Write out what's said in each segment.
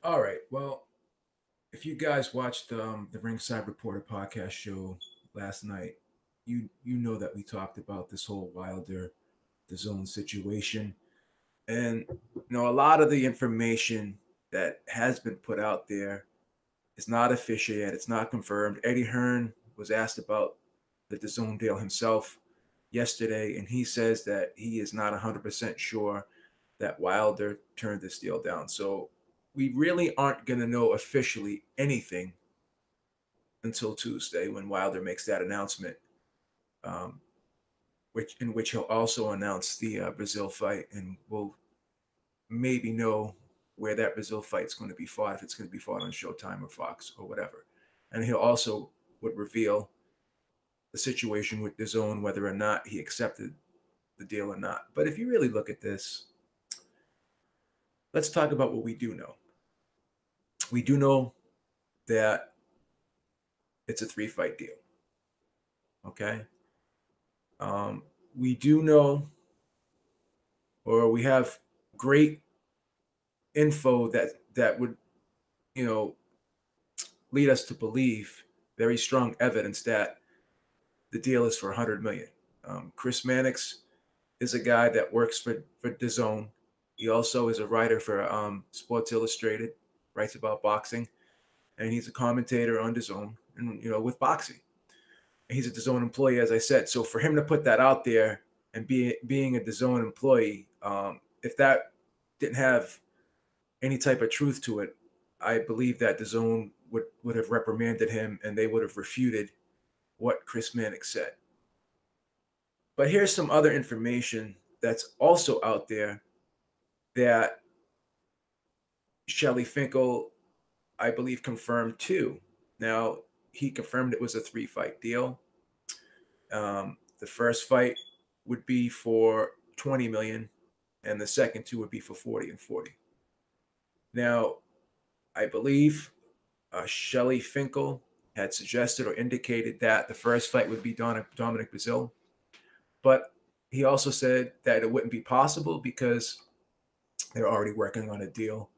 All right. Well, if you guys watched the Ringside Reporter podcast show last night, you know that we talked about this whole Wilder the zone situation, and a lot of the information that has been put out there is not official yet. It's not confirmed. Eddie Hearn was asked about the DAZN deal himself yesterday, and he says that he is not 100% sure that Wilder turned this deal down. So we really aren't going to know officially anything until Tuesday when Wilder makes that announcement, um, which he'll also announce the Brazil fight, and we'll maybe know where that Brazil fight's going to be fought, if it's going to be fought on Showtime or Fox or whatever. And he'll also would reveal the situation with DAZN, whether or not he accepted the deal or not. But if you really look at this, let's talk about what we do know. We do know that it's a 3-fight deal. Okay. We do know, or we have great info that would, you know, lead us to believe, very strong evidence that the deal is for 100 million. Chris Mannix is a guy that works for DAZN. He also is a writer for Sports Illustrated, writes about boxing, and he's a commentator on DAZN and with boxing. And he's a DAZN employee, as I said. So for him to put that out there and being a DAZN employee, if that didn't have any type of truth to it, I believe that DAZN would have reprimanded him and they would have refuted what Chris Mannix said. But here's some other information that's also out there that Shelly Finkel, I believe, confirmed too. Now, he confirmed it was a 3-fight deal. The first fight would be for 20 million, and the second two would be for 40 and 40. Now, I believe Shelly Finkel had suggested or indicated that the first fight would be Dominic Brazil, but he also said that it wouldn't be possible because they're already working on a deal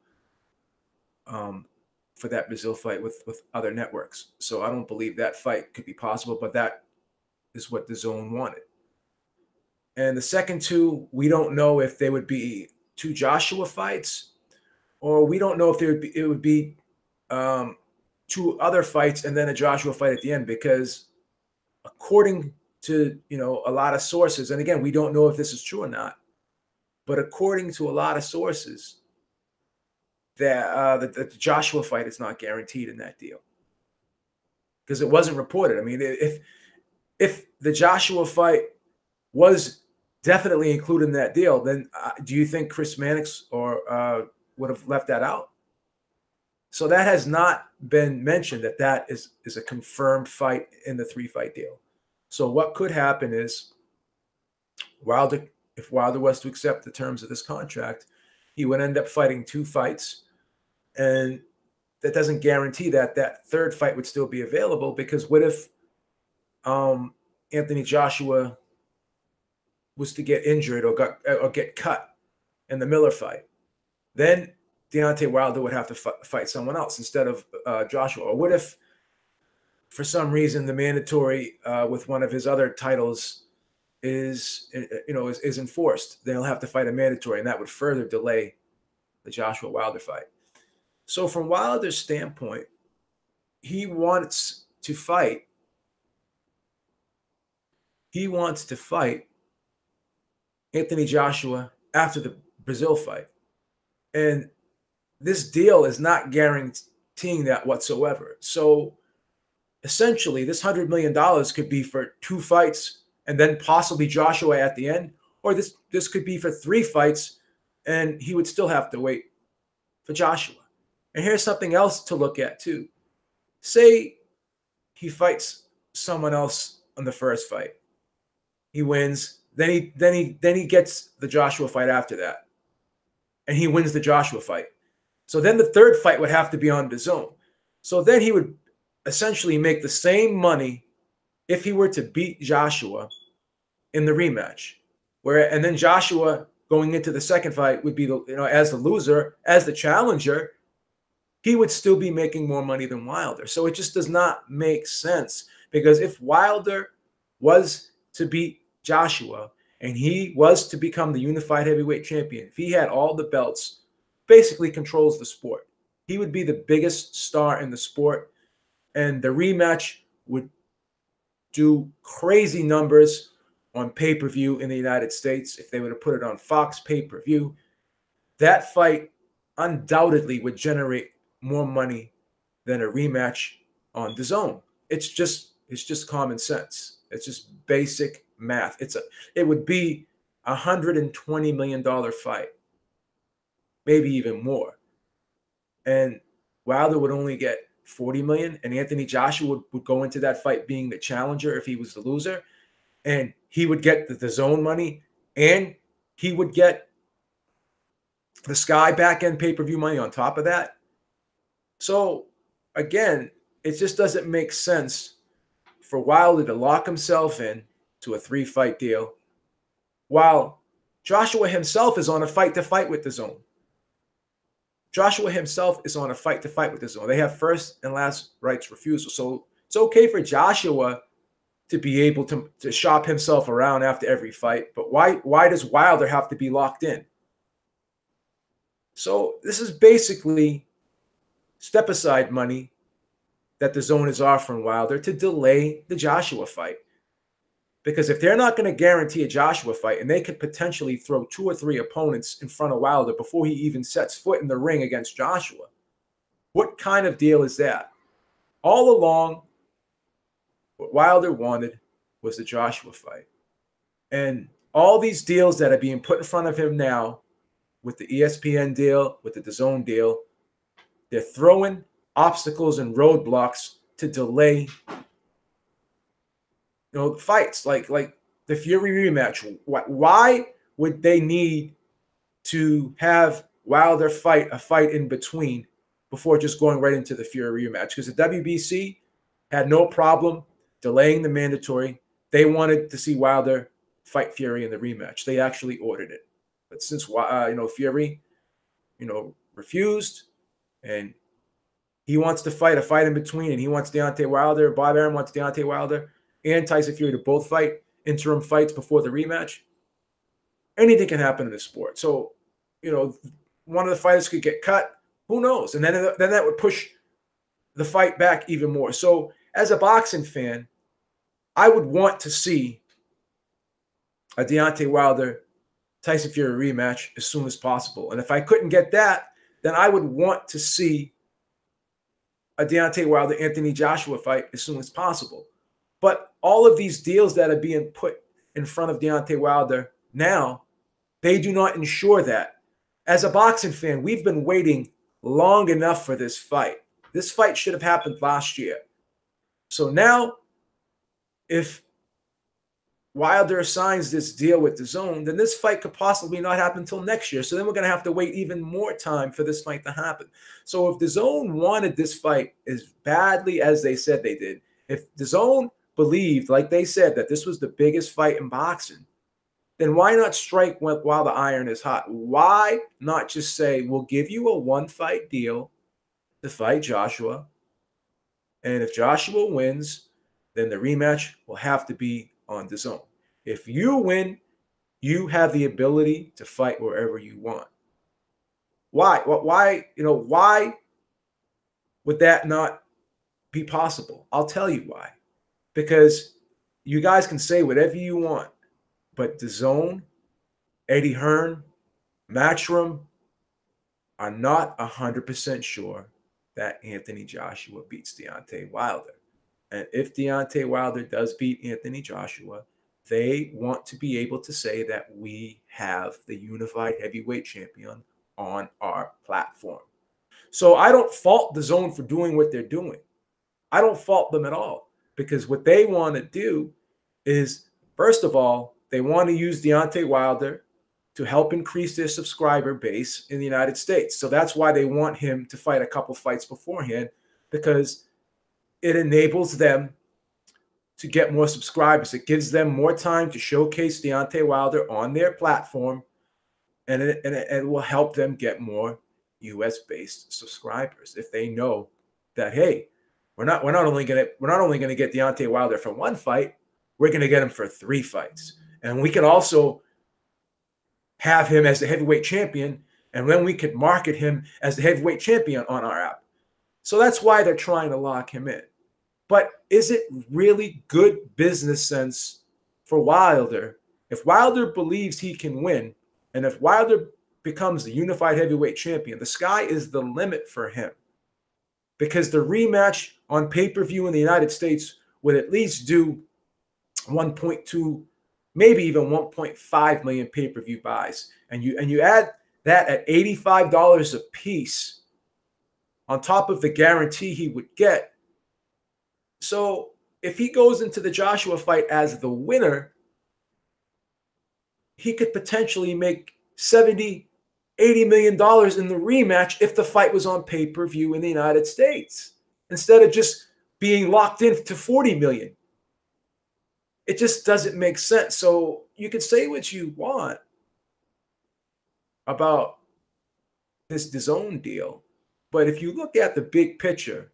for that Brazil fight with other networks. So I don't believe that fight could be possible, but that is what DAZN wanted. And the second two, we don't know if they would be two Joshua fights, or we don't know if it would be two other fights and then a Joshua fight at the end, because according to a lot of sources, and again, we don't know if this is true or not, but according to a lot of sources, that the Joshua fight is not guaranteed in that deal because it wasn't reported. I mean, if the Joshua fight was definitely included in that deal, then do you think Chris Mannix would have left that out? So that has not been mentioned, that is a confirmed fight in the 3-fight deal. So what could happen is if Wilder was to accept the terms of this contract, he would end up fighting 2 fights, and that doesn't guarantee that that third fight would still be available, because what if Anthony Joshua was to get injured or get cut in the Miller fight? Then Deontay Wilder would have to fight someone else instead of Joshua. Or what if, for some reason, the mandatory with one of his other titles is enforced? Then he'll have to fight a mandatory, and that would further delay the Joshua Wilder fight. So from Wilder's standpoint, he wants to fight. He wants to fight Anthony Joshua after the Brazil fight. And this deal is not guaranteeing that whatsoever. So essentially, this $100 million could be for 2 fights and then possibly Joshua at the end, or this could be for 3 fights and he would still have to wait for Joshua. And here's something else to look at too. Say he fights someone else on the first fight. He wins, then he gets the Joshua fight after that, and he wins the Joshua fight. So then the third fight would have to be on DAZN. So then he would essentially make the same money if he were to beat Joshua in the rematch. And then Joshua going into the second fight would be as the loser, as the challenger, he would still be making more money than Wilder. So it just does not make sense, because if Wilder was to beat Joshua and he was to become the unified heavyweight champion, if he had all the belts, basically controls the sport, he would be the biggest star in the sport, and the rematch would do crazy numbers on pay-per-view in the United States. If they were to put it on Fox pay-per-view, that fight undoubtedly would generate more money than a rematch on DAZN. It's just common sense. It's just basic math. It would be $120 million fight, maybe even more. And Wilder would only get 40 million, and Anthony Joshua would go into that fight being the challenger if he was the loser, and he would get the DAZN money, and he would get the Sky back end pay-per-view money on top of that. So again, it just doesn't make sense for Wilder to lock himself in to a 3-fight deal while Joshua himself is on a fight to fight with DAZN. Joshua himself is on a fight to fight with DAZN. They have first and last rights refusal. So it's okay for Joshua to be able to shop himself around after every fight. But why does Wilder have to be locked in? So this is basically step aside money that DAZN is offering Wilder to delay the Joshua fight. Because if they're not going to guarantee a Joshua fight, and they could potentially throw 2 or 3 opponents in front of Wilder before he even sets foot in the ring against Joshua, what kind of deal is that? All along, what Wilder wanted was the Joshua fight. And all these deals that are being put in front of him now, with the ESPN deal, with the DAZN deal, they're throwing obstacles and roadblocks to delay fights like the Fury rematch. Why would they need to have Wilder fight a fight in between before just going right into the Fury rematch? Because the WBC had no problem delaying the mandatory. They wanted to see Wilder fight Fury in the rematch. They actually ordered it. But since Fury, refused, and he wants to fight a fight in between, and he wants Deontay Wilder, Bob Arum wants Deontay Wilder and Tyson Fury to both fight interim fights before the rematch, anything can happen in this sport. So, one of the fighters could get cut. Who knows? And then that would push the fight back even more. So, as a boxing fan, I would want to see a Deontay Wilder Tyson Fury rematch as soon as possible. And if I couldn't get that, then I would want to see a Deontay Wilder Anthony Joshua fight as soon as possible. But all of these deals that are being put in front of Deontay Wilder now, they do not ensure that. As a boxing fan, we've been waiting long enough for this fight. This fight should have happened last year. So now, if Wilder signs this deal with DAZN, then this fight could possibly not happen until next year. So then we're going to have to wait even more time for this fight to happen. So if DAZN wanted this fight as badly as they said they did, if DAZN believed, like they said, that this was the biggest fight in boxing, then why not strike while the iron is hot? Why not just say, we'll give you a 1-fight deal to fight Joshua, and if Joshua wins, then the rematch will have to be on DAZN. If you win, you have the ability to fight wherever you want. Why? Why would that not be possible? I'll tell you why. Because you guys can say whatever you want, but DAZN, Eddie Hearn, Matchroom are not 100% sure that Anthony Joshua beats Deontay Wilder. And if Deontay Wilder does beat Anthony Joshua, they want to be able to say that we have the unified heavyweight champion on our platform. So I don't fault DAZN for doing what they're doing. I don't fault them at all, because what they want to do is, first of all, they want to use Deontay Wilder to help increase their subscriber base in the United States. So that's why they want him to fight a couple fights beforehand, because it enables them to get more subscribers. It gives them more time to showcase Deontay Wilder on their platform, and it will help them get more US-based subscribers if they know that, hey, we're not only gonna get Deontay Wilder for one fight, we're gonna get him for 3 fights. And we can also have him as the heavyweight champion, and then we could market him as the heavyweight champion on our app. So that's why they're trying to lock him in. But is it really good business sense for Wilder? If Wilder believes he can win, and if Wilder becomes the unified heavyweight champion, the sky is the limit for him. Because the rematch on pay-per-view in the United States would at least do 1.2, maybe even 1.5 million pay-per-view buys. And you add that at $85 a piece on top of the guarantee he would get. So if he goes into the Joshua fight as the winner, he could potentially make $70, $80 million in the rematch if the fight was on pay-per-view in the United States, instead of just being locked in to 40 million. It just doesn't make sense. So you can say what you want about this DAZN deal, but if you look at the big picture,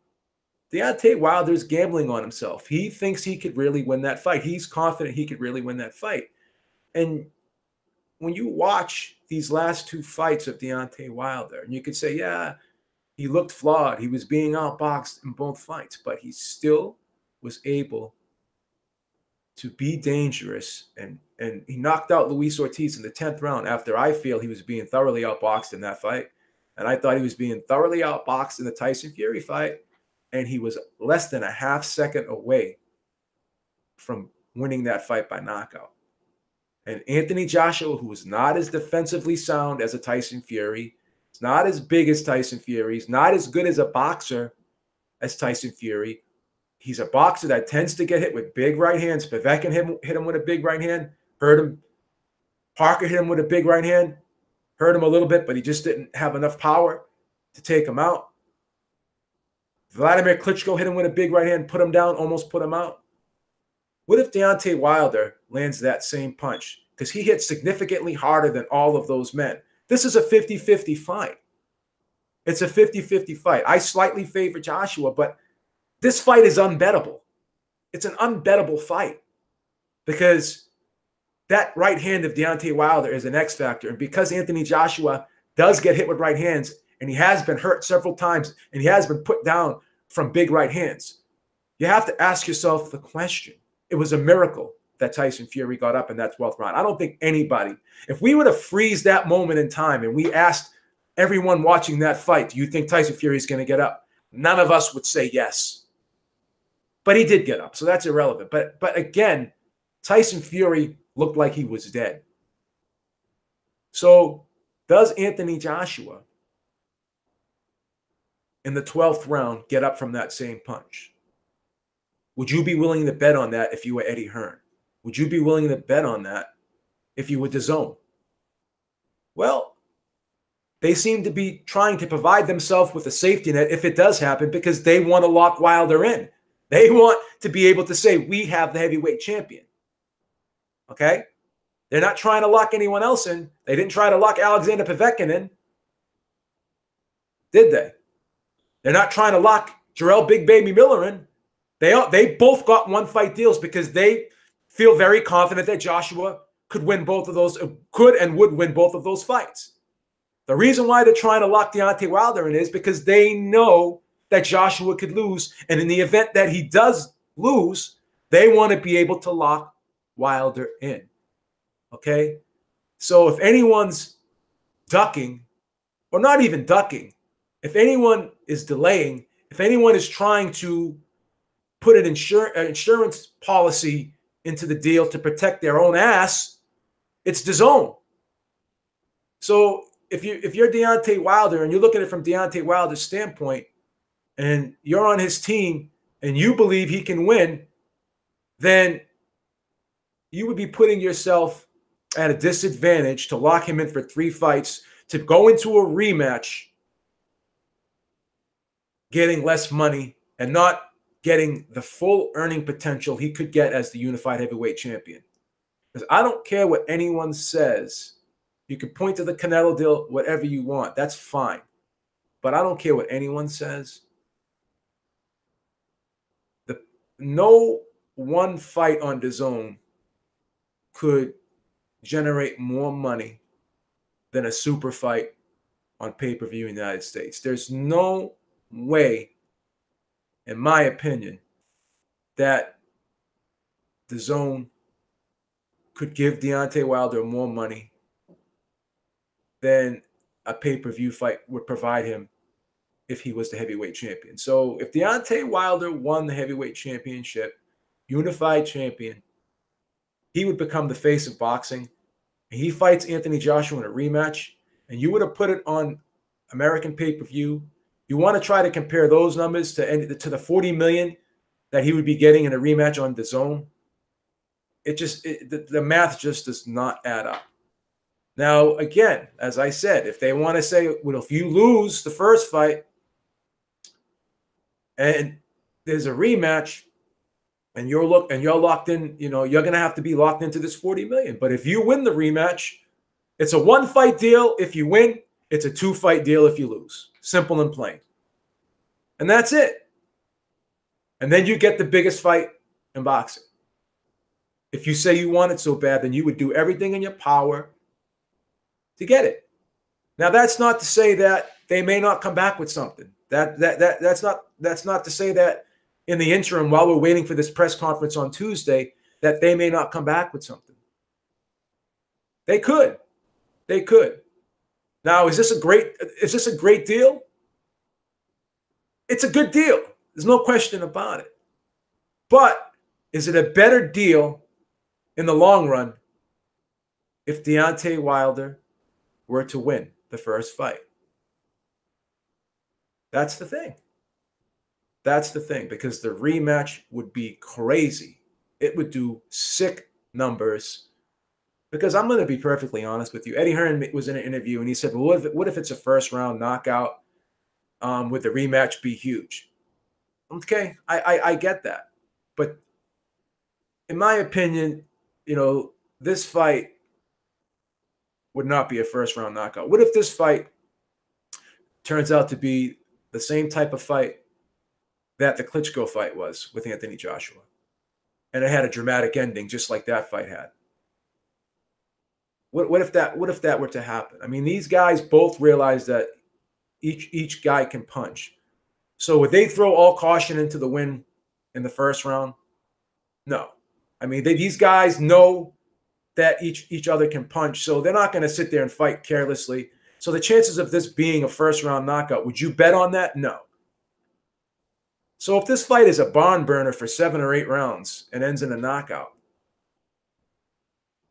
Deontay Wilder's gambling on himself. He thinks he could really win that fight. He's confident he could really win that fight. And when you watch these last 2 fights of Deontay Wilder, and you could say, yeah, he looked flawed. He was being outboxed in both fights, but he still was able to be dangerous. And he knocked out Luis Ortiz in the 10th round after I feel he was being thoroughly outboxed in that fight. And I thought he was being thoroughly outboxed in the Tyson Fury fight. And he was less than a half second away from winning that fight by knockout. And Anthony Joshua, who is not as defensively sound as a Tyson Fury, is not as big as Tyson Fury, he's not as good as a boxer as Tyson Fury. He's a boxer that tends to get hit with big right hands. Povetkin hit him with a big right hand, hurt him. Parker hit him with a big right hand, hurt him a little bit, but he just didn't have enough power to take him out. Vladimir Klitschko hit him with a big right hand, put him down, almost put him out. What if Deontay Wilder lands that same punch? Because he hit significantly harder than all of those men. This is a 50-50 fight. It's a 50-50 fight. I slightly favor Joshua, but this fight is unbettable. It's an unbettable fight because that right hand of Deontay Wilder is an X factor. And because Anthony Joshua does get hit with right hands, and he has been hurt several times, and he has been put down from big right hands, you have to ask yourself the question. It was a miracle that Tyson Fury got up in that 12th round. I don't think anybody, if we were to freeze that moment in time and we asked everyone watching that fight, do you think Tyson Fury is going to get up? None of us would say yes. But he did get up, so that's irrelevant. But again, Tyson Fury looked like he was dead. So does Anthony Joshua in the 12th round get up from that same punch? Would you be willing to bet on that if you were Eddie Hearn? Would you be willing to bet on that if you were DAZN? Well, they seem to be trying to provide themselves with a safety net if it does happen because they want to lock Wilder in. They want to be able to say, we have the heavyweight champion. Okay? They're not trying to lock anyone else in. They didn't try to lock Alexander Povetkin in. Did they? They're not trying to lock Jarrell Big Baby Miller in. They both got one-fight deals because they feel very confident that Joshua could win both of those, could and would win both of those fights. The reason why they're trying to lock Deontay Wilder in is because they know that Joshua could lose. And in the event that he does lose, they want to be able to lock Wilder in. Okay? So if anyone's ducking, or not even ducking, if anyone is delaying, if anyone is trying to put an insurance policy into the deal to protect their own ass, it's DAZN. So if you're Deontay Wilder and you look at it from Deontay Wilder's standpoint, and you're on his team and you believe he can win, then you would be putting yourself at a disadvantage to lock him in for 3 fights, to go into a rematch getting less money and not getting the full earning potential he could get as the unified heavyweight champion. Because I don't care what anyone says. You can point to the Canelo deal, whatever you want. That's fine. but I don't care what anyone says. No one fight on DAZN could generate more money than a super fight on pay-per-view in the United States. There's no way, in my opinion, that DAZN could give Deontay Wilder more money than a pay-per-view fight would provide him if he was the heavyweight champion. So if Deontay Wilder won the heavyweight championship, unified champion, he would become the face of boxing. And he fights Anthony Joshua in a rematch, and you would have put it on American pay-per-view. You want to try to compare those numbers to the 40 million that he would be getting in a rematch on DAZN. The math just does not add up. Now, again, as I said, if they want to say, well, if you lose the first fight and there's a rematch and you're locked in, you're going to have to be locked into this 40 million. But if you win the rematch, it's a one-fight deal if you win. It's a two-fight deal if you lose. Simple and plain. And that's it. And then you get the biggest fight in boxing. If you say you want it so bad, then you would do everything in your power to get it. Now, that's not to say that they may not come back with something. That's not to say that in the interim, while we're waiting for this press conference on Tuesday, that they may not come back with something. They could. They could. Now, is this a great deal? It's a good deal. There's no question about it. But is it a better deal in the long run if Deontay Wilder were to win the first fight? That's the thing. That's the thing, because the rematch would be crazy. It would do sick numbers. Because I'm going to be perfectly honest with you. Eddie Hearn was in an interview and he said, well, what if it's a first-round knockout? Would the rematch be huge? Okay, I get that. But in my opinion, this fight would not be a first-round knockout. What if this fight turns out to be the same type of fight that the Klitschko fight was with Anthony Joshua? And it had a dramatic ending just like that fight had. What if that were to happen? I mean, these guys both realize that each guy can punch. So would they throw all caution into the wind in the first round? No. I mean, these guys know that each other can punch, so they're not going to sit there and fight carelessly. So the chances of this being a first-round knockout, would you bet on that? No. So if this fight is a barn burner for 7 or 8 rounds and ends in a knockout,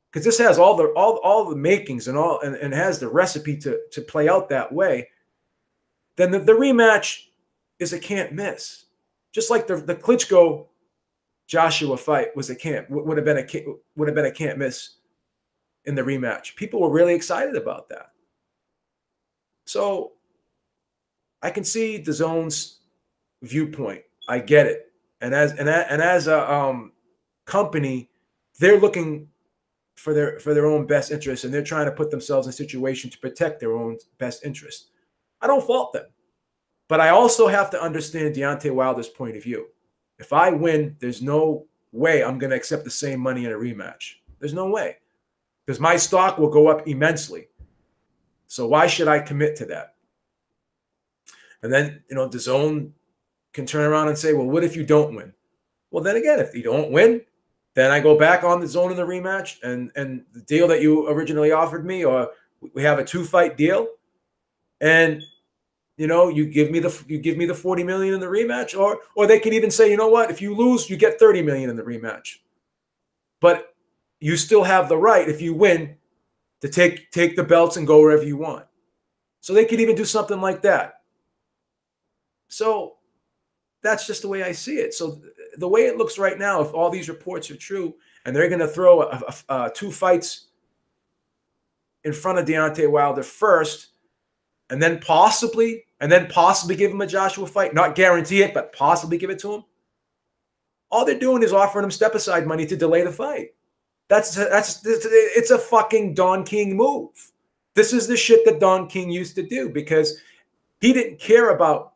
because this has all the makings and has the recipe to play out that way, then the rematch is a can't miss. Just like the Klitschko Joshua fight would have been a can't miss in the rematch. People were really excited about that. So I can see DAZN's viewpoint. I get it. And as a company, they're looking for their own best interest, and they're trying to put themselves in a situation to protect their own best interest. I don't fault them. But I also have to understand Deontay Wilder's point of view. If I win, there's no way I'm going to accept the same money in a rematch. There's no way. Because my stock will go up immensely. So why should I commit to that? And then, DAZN can turn around and say, well, what if you don't win? Well, then again, if you don't win, then I go back on DAZN in the rematch, and the deal that you originally offered me, or we have a 2-fight deal, and you give me the 40 million in the rematch, or they can even say, you know what, if you lose, you get 30 million in the rematch. But you still have the right, if you win, to take the belts and go wherever you want. So they could even do something like that. So that's just the way I see it. So the way it looks right now, if all these reports are true, and they're going to throw 2 fights in front of Deontay Wilder first, and then possibly give him a Joshua fight, not guarantee it, but possibly give it to him, all they're doing is offering him step-aside money to delay the fight. It's a fucking Don King move. This is the shit that Don King used to do, because He didn't care about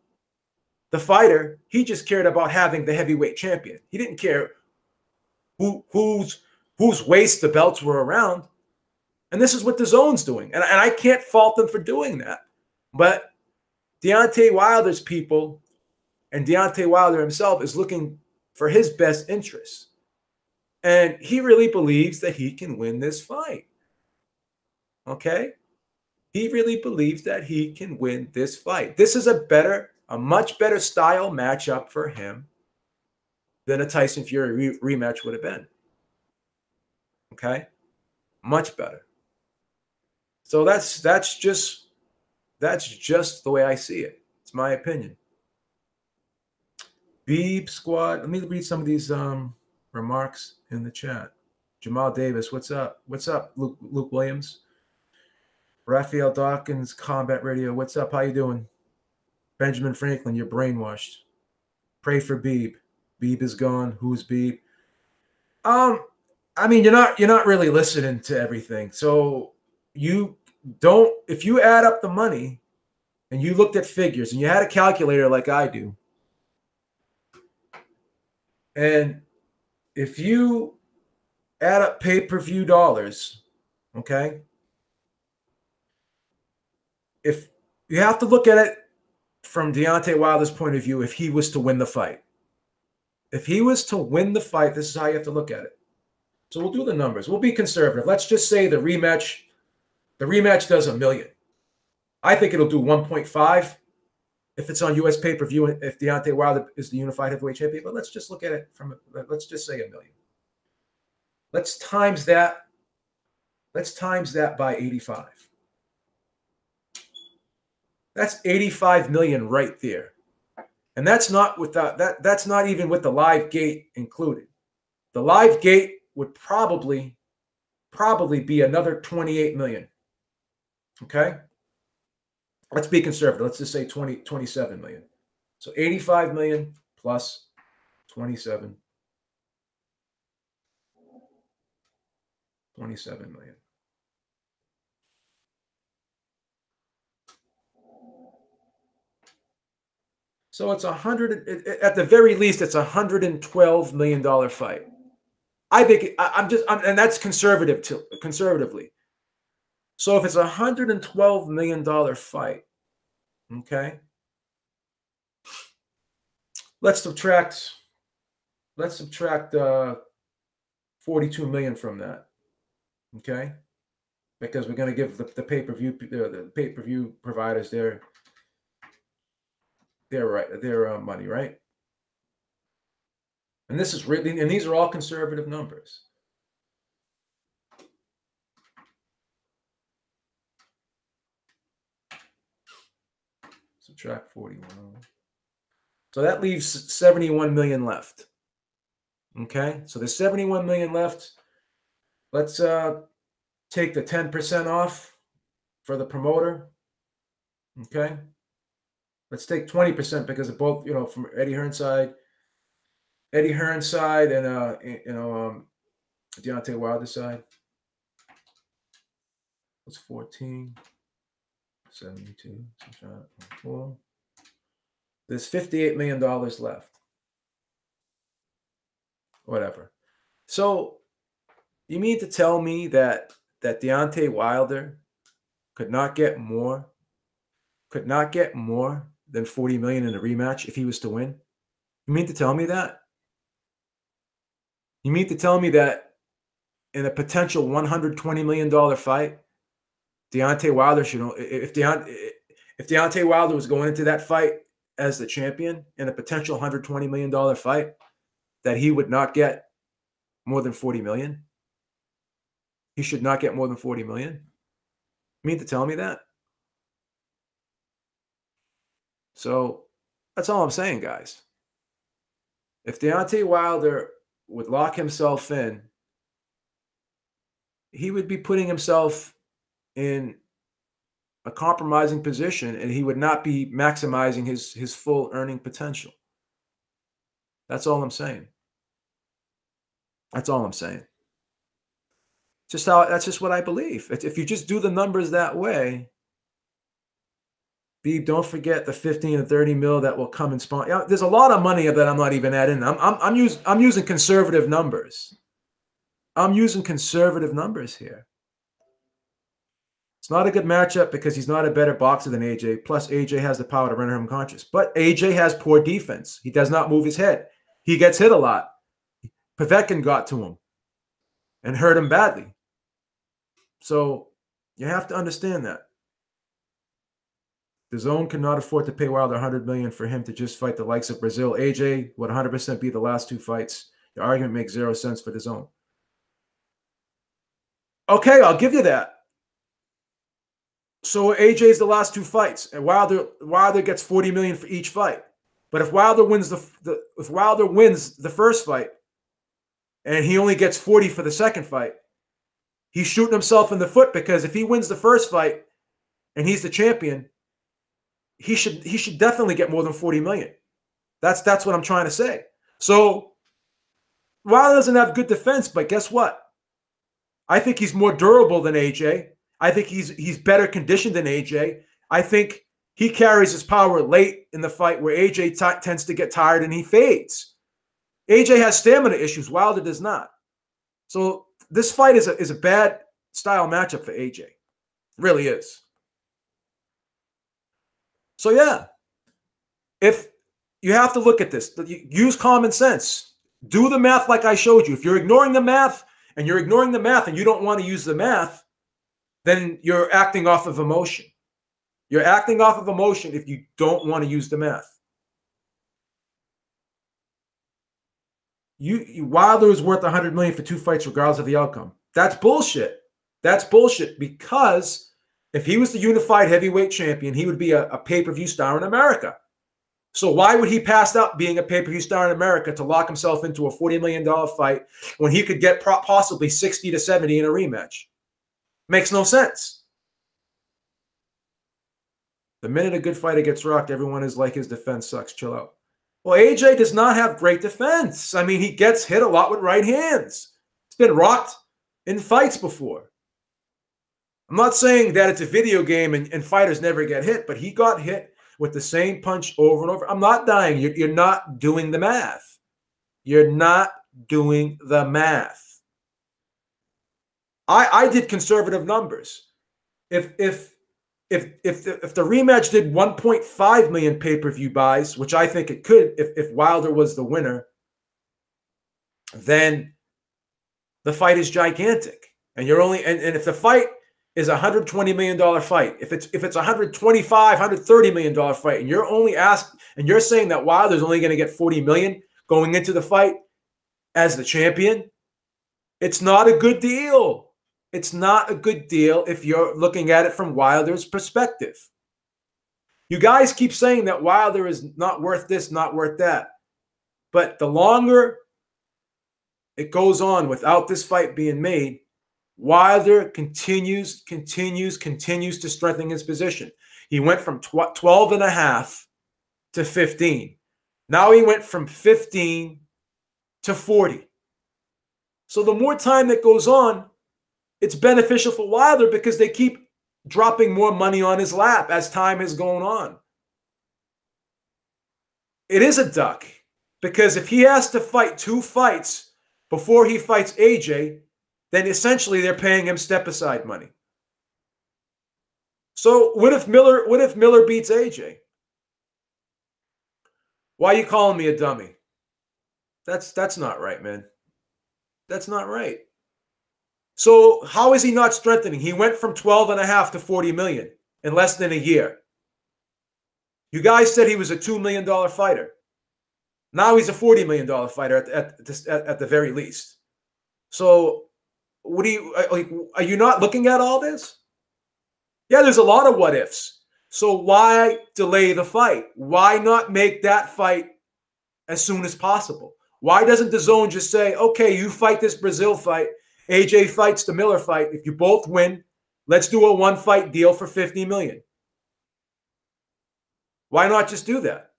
the fighter. He just cared about having the heavyweight champion. He didn't care whose waist the belts were around. And this is what DAZN's doing. And I can't fault them for doing that. But Deontay Wilder's people and Deontay Wilder himself is looking for his best interests. And he really believes that he can win this fight. Okay? He really believes that he can win this fight. This is a much better style matchup for him than a Tyson Fury rematch would have been. Okay? Much better. So that's just the way I see it. It's my opinion. Beeb Squad. Let me read some of these remarks in the chat. Jamal Davis, what's up? What's up, Luke Williams? Raphael Dawkins, Combat Radio. What's up? How you doing? Benjamin Franklin, you're brainwashed. Pray for Beeb. Beeb is gone. Who's Beeb? I mean, you're not really listening to everything. So you don't, if you add up the money and you looked at figures and you had a calculator like I do, and if you add up pay-per-view dollars, okay, if you have to look at it from Deontay Wilder's point of view, if he was to win the fight. If he was to win the fight, this is how you have to look at it. So we'll do the numbers. We'll be conservative. Let's just say the rematch does $1 million. I think it'll do 1.5 if it's on US pay-per-view, if Deontay Wilder is the unified heavyweight champion. But let's just look at it let's just say $1 million. Let's times that by 85. That's 85 million right there. And that's not without that's not even with the live gate included. The live gate would probably be another 28 million. Okay? Let's be conservative. Let's just say 27 million. So 85 million plus 27 million. So it's at the very least, it's $112 million fight. I think and that's conservatively. So if it's $112 million fight, okay, let's subtract 42 million from that, okay, because we're going to give the pay-per-view providers their money, right? And this is really, and these are all conservative numbers. Subtract 41. So that leaves 71 million left. Okay, so there's 71 million left. Let's take the 10% off for the promoter. Okay, let's take 20% because of both, from Eddie Hearn's side and Deontay Wilder's side. What's 14? 72. 4. There's $58 million left. Whatever. So you mean to tell me that Deontay Wilder could not get more than 40 million in a rematch if he was to win? You mean to tell me that? You mean to tell me that in a potential $120 million fight, Deontay Wilder should, if Deontay Wilder was going into that fight as the champion in a potential $120 million fight, that he would not get more than 40 million? He should not get more than 40 million? You mean to tell me that? So that's all I'm saying, guys. If Deontay Wilder would lock himself in, he would be putting himself in a compromising position, and he would not be maximizing his full earning potential. That's all I'm saying. That's all I'm saying. That's just what I believe. If you just do the numbers that way, Beeb, don't forget the 15 and 30 mil that will come in spawn. Yeah, there's a lot of money that I'm not even adding. I'm using conservative numbers. I'm using conservative numbers here. It's not a good matchup because he's not a better boxer than AJ. Plus, AJ has the power to render him unconscious. But AJ has poor defense. He does not move his head. He gets hit a lot. Povetkin got to him and hurt him badly. So you have to understand that. DAZN cannot afford to pay Wilder $100 million for him to just fight the likes of Brazil. AJ would 100% be the last two fights. The argument makes zero sense for DAZN. Okay, I'll give you that. So AJ's the last two fights, and Wilder gets $40 million for each fight. But if Wilder wins the first fight, and he only gets 40 for the second fight, he's shooting himself in the foot, because if he wins the first fight and he's the champion, he should definitely get more than 40 million. That's what I'm trying to say. So Wilder doesn't have good defense, but guess what? I think he's more durable than AJ. I think he's better conditioned than AJ. I think he carries his power late in the fight, where AJ tends to get tired and he fades. AJ has stamina issues. Wilder does not. So this fight is a bad style matchup for AJ. It really is. So yeah, if you have to look at this, use common sense. Do the math like I showed you. If you're ignoring the math and you don't want to use the math, then you're acting off of emotion. You're acting off of emotion if you don't want to use the math. Wilder is worth $100 million for two fights regardless of the outcome. That's bullshit. That's bullshit, because if he was the unified heavyweight champion, he would be a pay-per-view star in America. So why would he pass up being a pay-per-view star in America to lock himself into a $40 million fight when he could get possibly 60 to 70 in a rematch? Makes no sense. The minute a good fighter gets rocked, everyone is like, his defense sucks. Chill out. Well, AJ does not have great defense. I mean, he gets hit a lot with right hands. He's been rocked in fights before. I'm not saying that it's a video game and fighters never get hit, but he got hit with the same punch over and over. I'm not dying. You're not doing the math. You're not doing the math. I did conservative numbers. If the rematch did 1.5 million pay-per-view buys, which I think it could if Wilder was the winner, then the fight is gigantic. And you're only and if the fight is a $120 million fight, if it's $125, $130 million fight, and you're saying that Wilder's only going to get 40 million going into the fight as the champion, it's not a good deal. It's not a good deal if you're looking at it from Wilder's perspective. You guys keep saying that Wilder is not worth this, not worth that. But the longer it goes on without this fight being made, Wilder continues to strengthen his position. He went from 12.5 to 15. Now he went from 15 to 40. So the more time that goes on, it's beneficial for Wilder because they keep dropping more money on his lap as time has gone on. It is a duck, because if he has to fight 2 fights before he fights AJ, then essentially they're paying him step-aside money. So what if Miller beats AJ? Why are you calling me a dummy? That's not right, man. That's not right. So how is he not strengthening? He went from 12.5 to 40 million in less than a year. You guys said he was a $2 million fighter. Now he's a $40 million fighter at the very least. So what are you not looking at all this? Yeah, there's a lot of what ifs. So why delay the fight? Why not make that fight as soon as possible? Why doesn't DAZN just say, okay, you fight this Brazil fight, AJ fights the Miller fight. If you both win, let's do a 1-fight deal for 50 million. Why not just do that?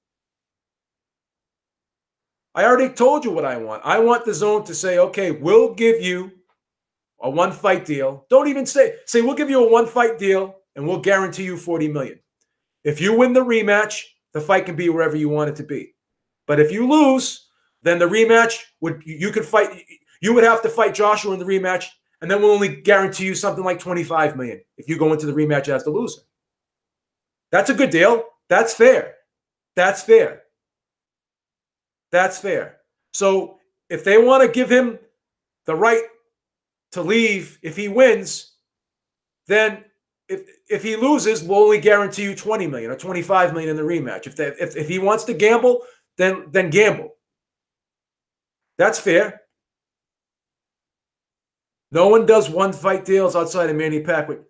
I already told you what I want. I want DAZN to say, okay, we'll give you a 1-fight deal. Don't even say we'll give you a 1-fight deal and we'll guarantee you 40 million. If you win the rematch, the fight can be wherever you want it to be. But if you lose, then the rematch you would have to fight Joshua in the rematch, and then we'll only guarantee you something like $25 million if you go into the rematch as the loser. That's a good deal. That's fair. That's fair. That's fair. So if they want to give him the right to leave if he wins, then if he loses, we'll only guarantee you $20 million or $25 million in the rematch. If he wants to gamble, then gamble. That's fair. No one does one fight deals outside of Manny Pacquiao.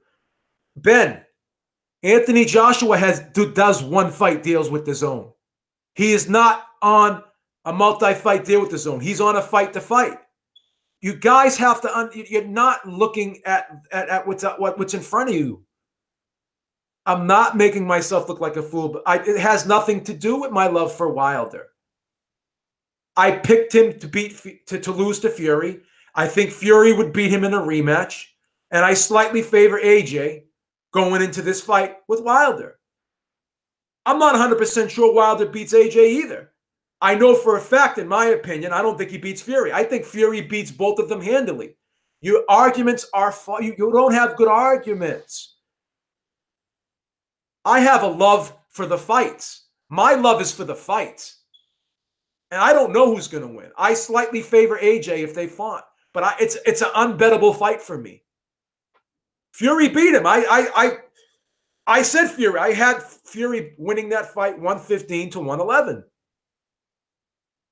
Ben, Anthony Joshua does one fight deals with DAZN. He is not on a multi-fight deal with DAZN. He's on a fight to fight. You guys have to. You're not looking at what's in front of you. I'm not making myself look like a fool, but it has nothing to do with my love for Wilder. I picked him to lose to Fury. I think Fury would beat him in a rematch, and I slightly favor AJ going into this fight with Wilder. I'm not 100% sure Wilder beats AJ either. I know for a fact, in my opinion, I don't think he beats Fury. I think Fury beats both of them handily. Your arguments are you don't have good arguments. I have a love for the fights. My love is for the fights. And I don't know who's going to win. I slightly favor AJ if they fought. But it's an unbettable fight for me. Fury beat him. I said Fury. I had Fury winning that fight 115 to 111.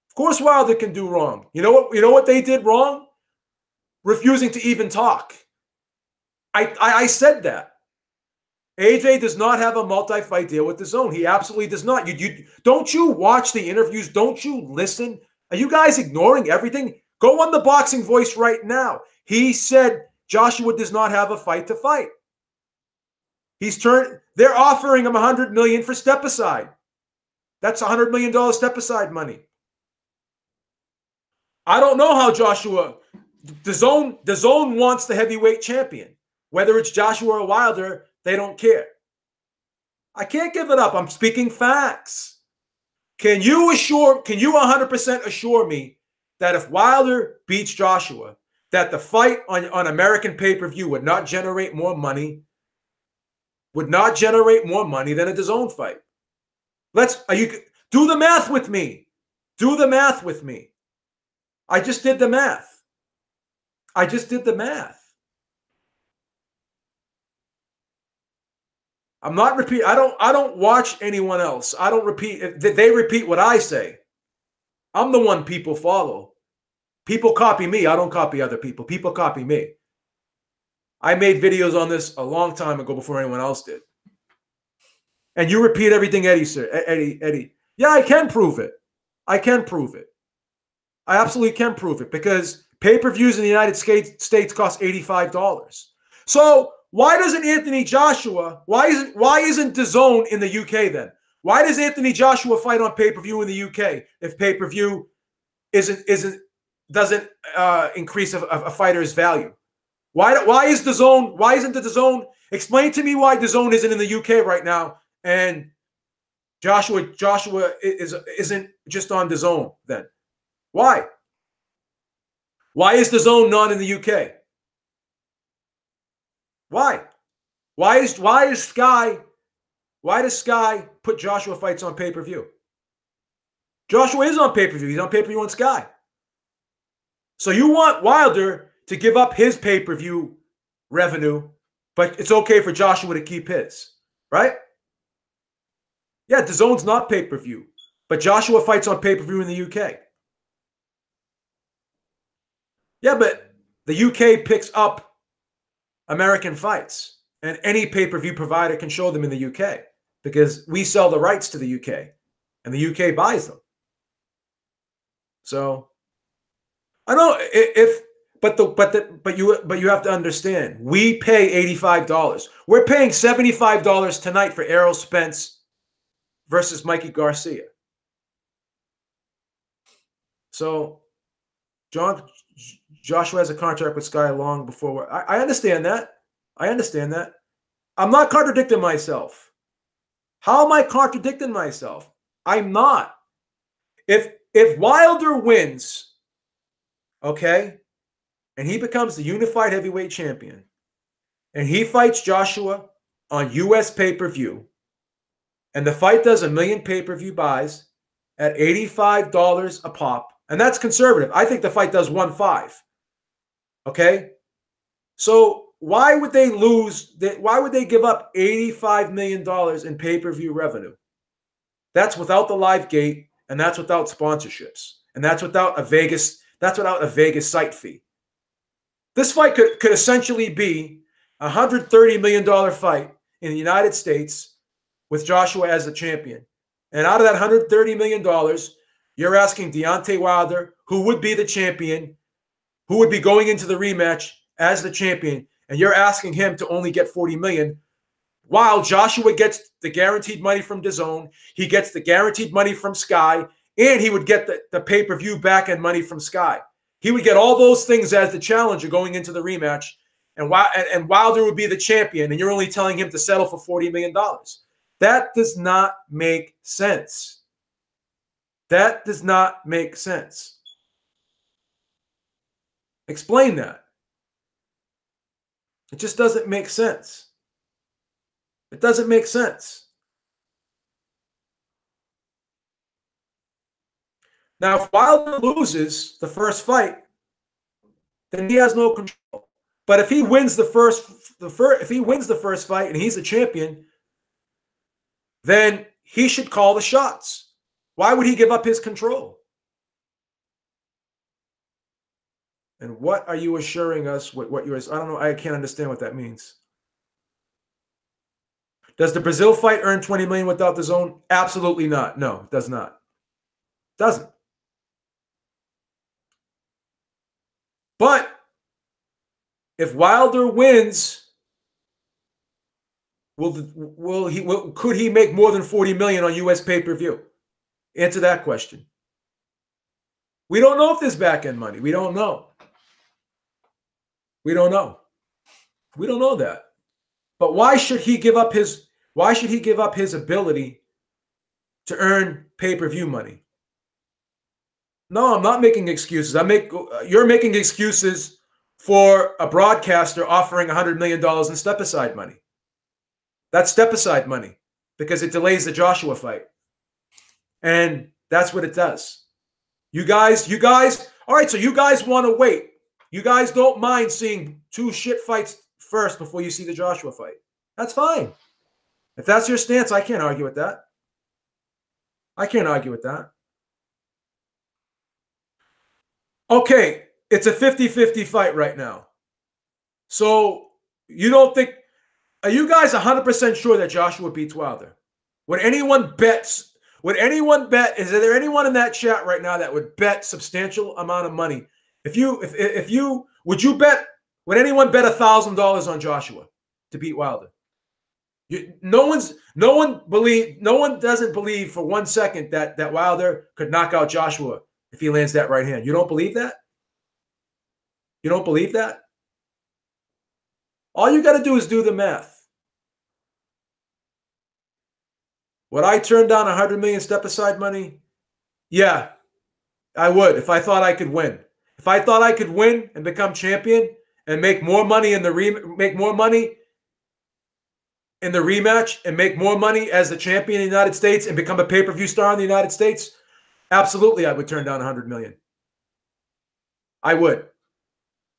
Of course Wilder can do wrong. You know what they did wrong? Refusing to even talk. I said that. AJ does not have a multi-fight deal with DAZN. He absolutely does not. Don't you watch the interviews? Don't you listen? Are you guys ignoring everything? Go on the Boxing Voice right now. He said Joshua does not have a fight to fight. They're offering him $100 million for step aside. That's $100 million step aside money. I don't know how DAZN wants the heavyweight champion. Whether it's Joshua or Wilder, they don't care. I can't give it up. I'm speaking facts. Can you 100% assure me that if Wilder beats Joshua, that the fight on American pay-per-view would not generate more money than a DAZN fight? Do the math with me. Do the math with me. I just did the math. I don't watch anyone else. I don't repeat. They repeat what I say. I'm the one people follow. People copy me. I don't copy other people. People copy me. I made videos on this a long time ago before anyone else did. And you repeat everything Eddie said. Eddie. Yeah, I can prove it. I absolutely can prove it because pay-per-views in the United States cost $85. So why doesn't Anthony Joshua, why isn't DAZN in the UK then? Why does Anthony Joshua fight on pay-per-view in the UK if pay-per-view doesn't increase a fighter's value? Why isn't the DAZN? Explain to me why DAZN isn't in the UK right now and Joshua isn't just on DAZN then. Why? Why is DAZN not in the UK? Why? Why does Sky put Joshua fights on pay-per-view? Joshua is on pay-per-view. He's on pay-per-view on Sky. So you want Wilder to give up his pay-per-view revenue, but it's okay for Joshua to keep his, right? Yeah, DAZN's not pay-per-view, but Joshua fights on pay-per-view in the UK. Yeah, but the UK picks up American fights, and any pay-per-view provider can show them in the UK because we sell the rights to the UK, and the UK buys them. So I know but you have to understand, we pay $85. We're paying $75 tonight for Errol Spence versus Mikey Garcia. So Joshua has a contract with Sky long before. I understand that. I'm not contradicting myself. How am I contradicting myself? I'm not. If Wilder wins, okay, and he becomes the unified heavyweight champion, and he fights Joshua on US pay-per-view, and the fight does 1 million pay-per-view buys at $85 a pop, and that's conservative. I think the fight does 1.5. Okay? So why would they lose? Why would they give up $85 million in pay-per-view revenue? That's without the live gate, and that's without sponsorships, and that's without a Vegas site fee. This fight could essentially be a $130 million fight in the United States with Joshua as the champion. And out of that $130 million, you're asking Deontay Wilder, who would be the champion, who would be going into the rematch as the champion, and you're asking him to only get $40 million, while Joshua gets the guaranteed money from DAZN, he gets the guaranteed money from Sky, and he would get the pay-per-view back-end money from Sky. He would get all those things as the challenger going into the rematch, and Wilder would be the champion, and you're only telling him to settle for $40 million. That does not make sense. That does not make sense. Explain that. It just doesn't make sense. It doesn't make sense. Now, if Wilder loses the first fight, then he has no control. But if he wins the first fight and he's a champion, then he should call the shots. Why would he give up his control? And what are you assuring us? What you're? I don't know. I can't understand what that means. Does the Brazil fight earn $20 million without DAZN? Absolutely not. No, it does not. It doesn't. But if Wilder wins, could he make more than $40 million on US pay-per-view? Answer that question. We don't know if there's back-end money. We don't know. We don't know. We don't know that. But why should he give up his ability to earn pay-per-view money? No, I'm not making excuses. You're making excuses for a broadcaster offering $100 million in step-aside money. That's step-aside money because it delays the Joshua fight. And that's what it does. You guys, all right, so you guys want to wait. You guys don't mind seeing 2 shit fights first before you see the Joshua fight. That's fine. If that's your stance, I can't argue with that. I can't argue with that. Okay, it's a 50-50 fight right now. So you don't think, are you guys 100% sure that Joshua beats Wilder? Would anyone bet, is there anyone in that chat right now that would bet substantial amount of money? Would anyone bet $1,000 on Joshua to beat Wilder? No one doesn't believe for 1 second that Wilder could knock out Joshua if he lands that right hand. You don't believe that? You don't believe that? All you got to do is do the math. Would I turn down $100 million step-aside money? Yeah, I would if I thought I could win. If I thought I could win and become champion and make more money in the rematch and make more money as the champion in the United States and become a pay-per-view star in the United States, absolutely I would turn down $100 million. I would.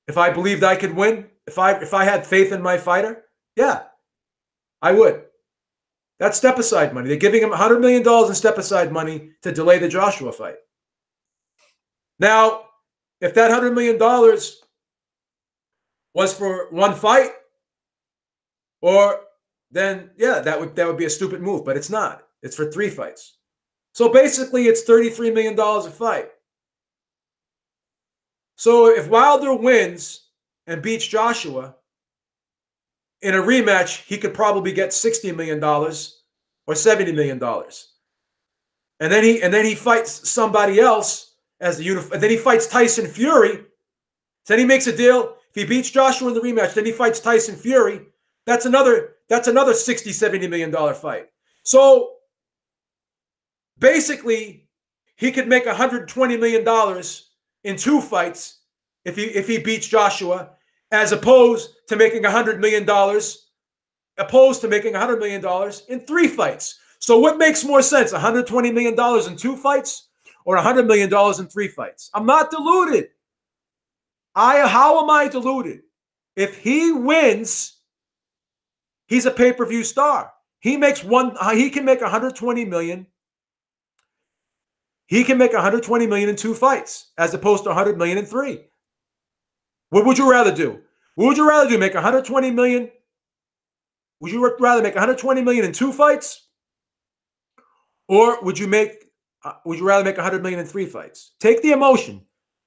If I believed I could win, if I had faith in my fighter, yeah, I would. That's step-aside money. They're giving him $100 million in step-aside money to delay the Joshua fight. Now, if that $100 million was for 1 fight, then yeah, that would be a stupid move, but it's not. It's for 3 fights. So basically, it's $33 million a fight. So if Wilder wins and beats Joshua in a rematch, he could probably get $60 million or $70 million. And then he fights somebody else and then he fights Tyson Fury. Then he makes a deal. If he beats Joshua in the rematch, then he fights Tyson Fury. That's another $60, $70 million fight. So basically, he could make $120 million in 2 fights if he beats Joshua, as opposed to making $100 million, in 3 fights. So what makes more sense, $120 million in 2 fights or $100 million in 3 fights? I'm not deluded. How am I deluded? If he wins, he's a pay-per-view star. He can make $120 million. He can make $120 million in 2 fights, as opposed to $100 million in 3. What would you rather do? What would you rather do? Make $120 million? Would you rather make $120 million in 2 fights, or would you rather make $100 million in 3 fights? Take the emotion.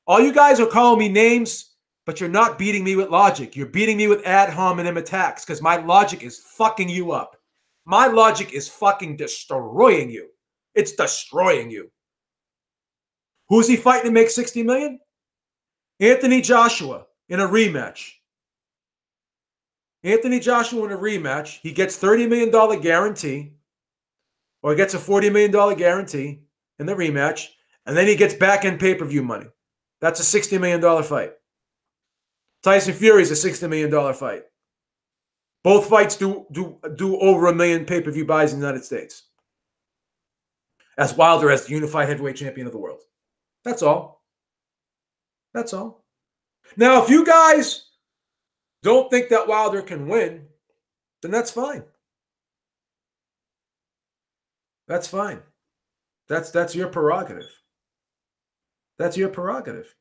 All you guys are calling me names, but you're not beating me with logic. You're beating me with ad hominem attacks, because my logic is fucking you up. My logic is fucking destroying you. It's destroying you. Who's he fighting to make $60 million? Anthony Joshua in a rematch. Anthony Joshua in a rematch. He gets $30 million guarantee, or he gets a $40 million guarantee in the rematch, and then he gets back-end pay-per-view money. That's a $60 million fight. Tyson Fury's a $60 million fight. Both fights do over 1 million pay-per-view buys in the United States, as Wilder as the unified heavyweight champion of the world. That's all. That's all. Now, if you guys don't think that Wilder can win, then that's fine. That's fine. That's your prerogative. That's your prerogative.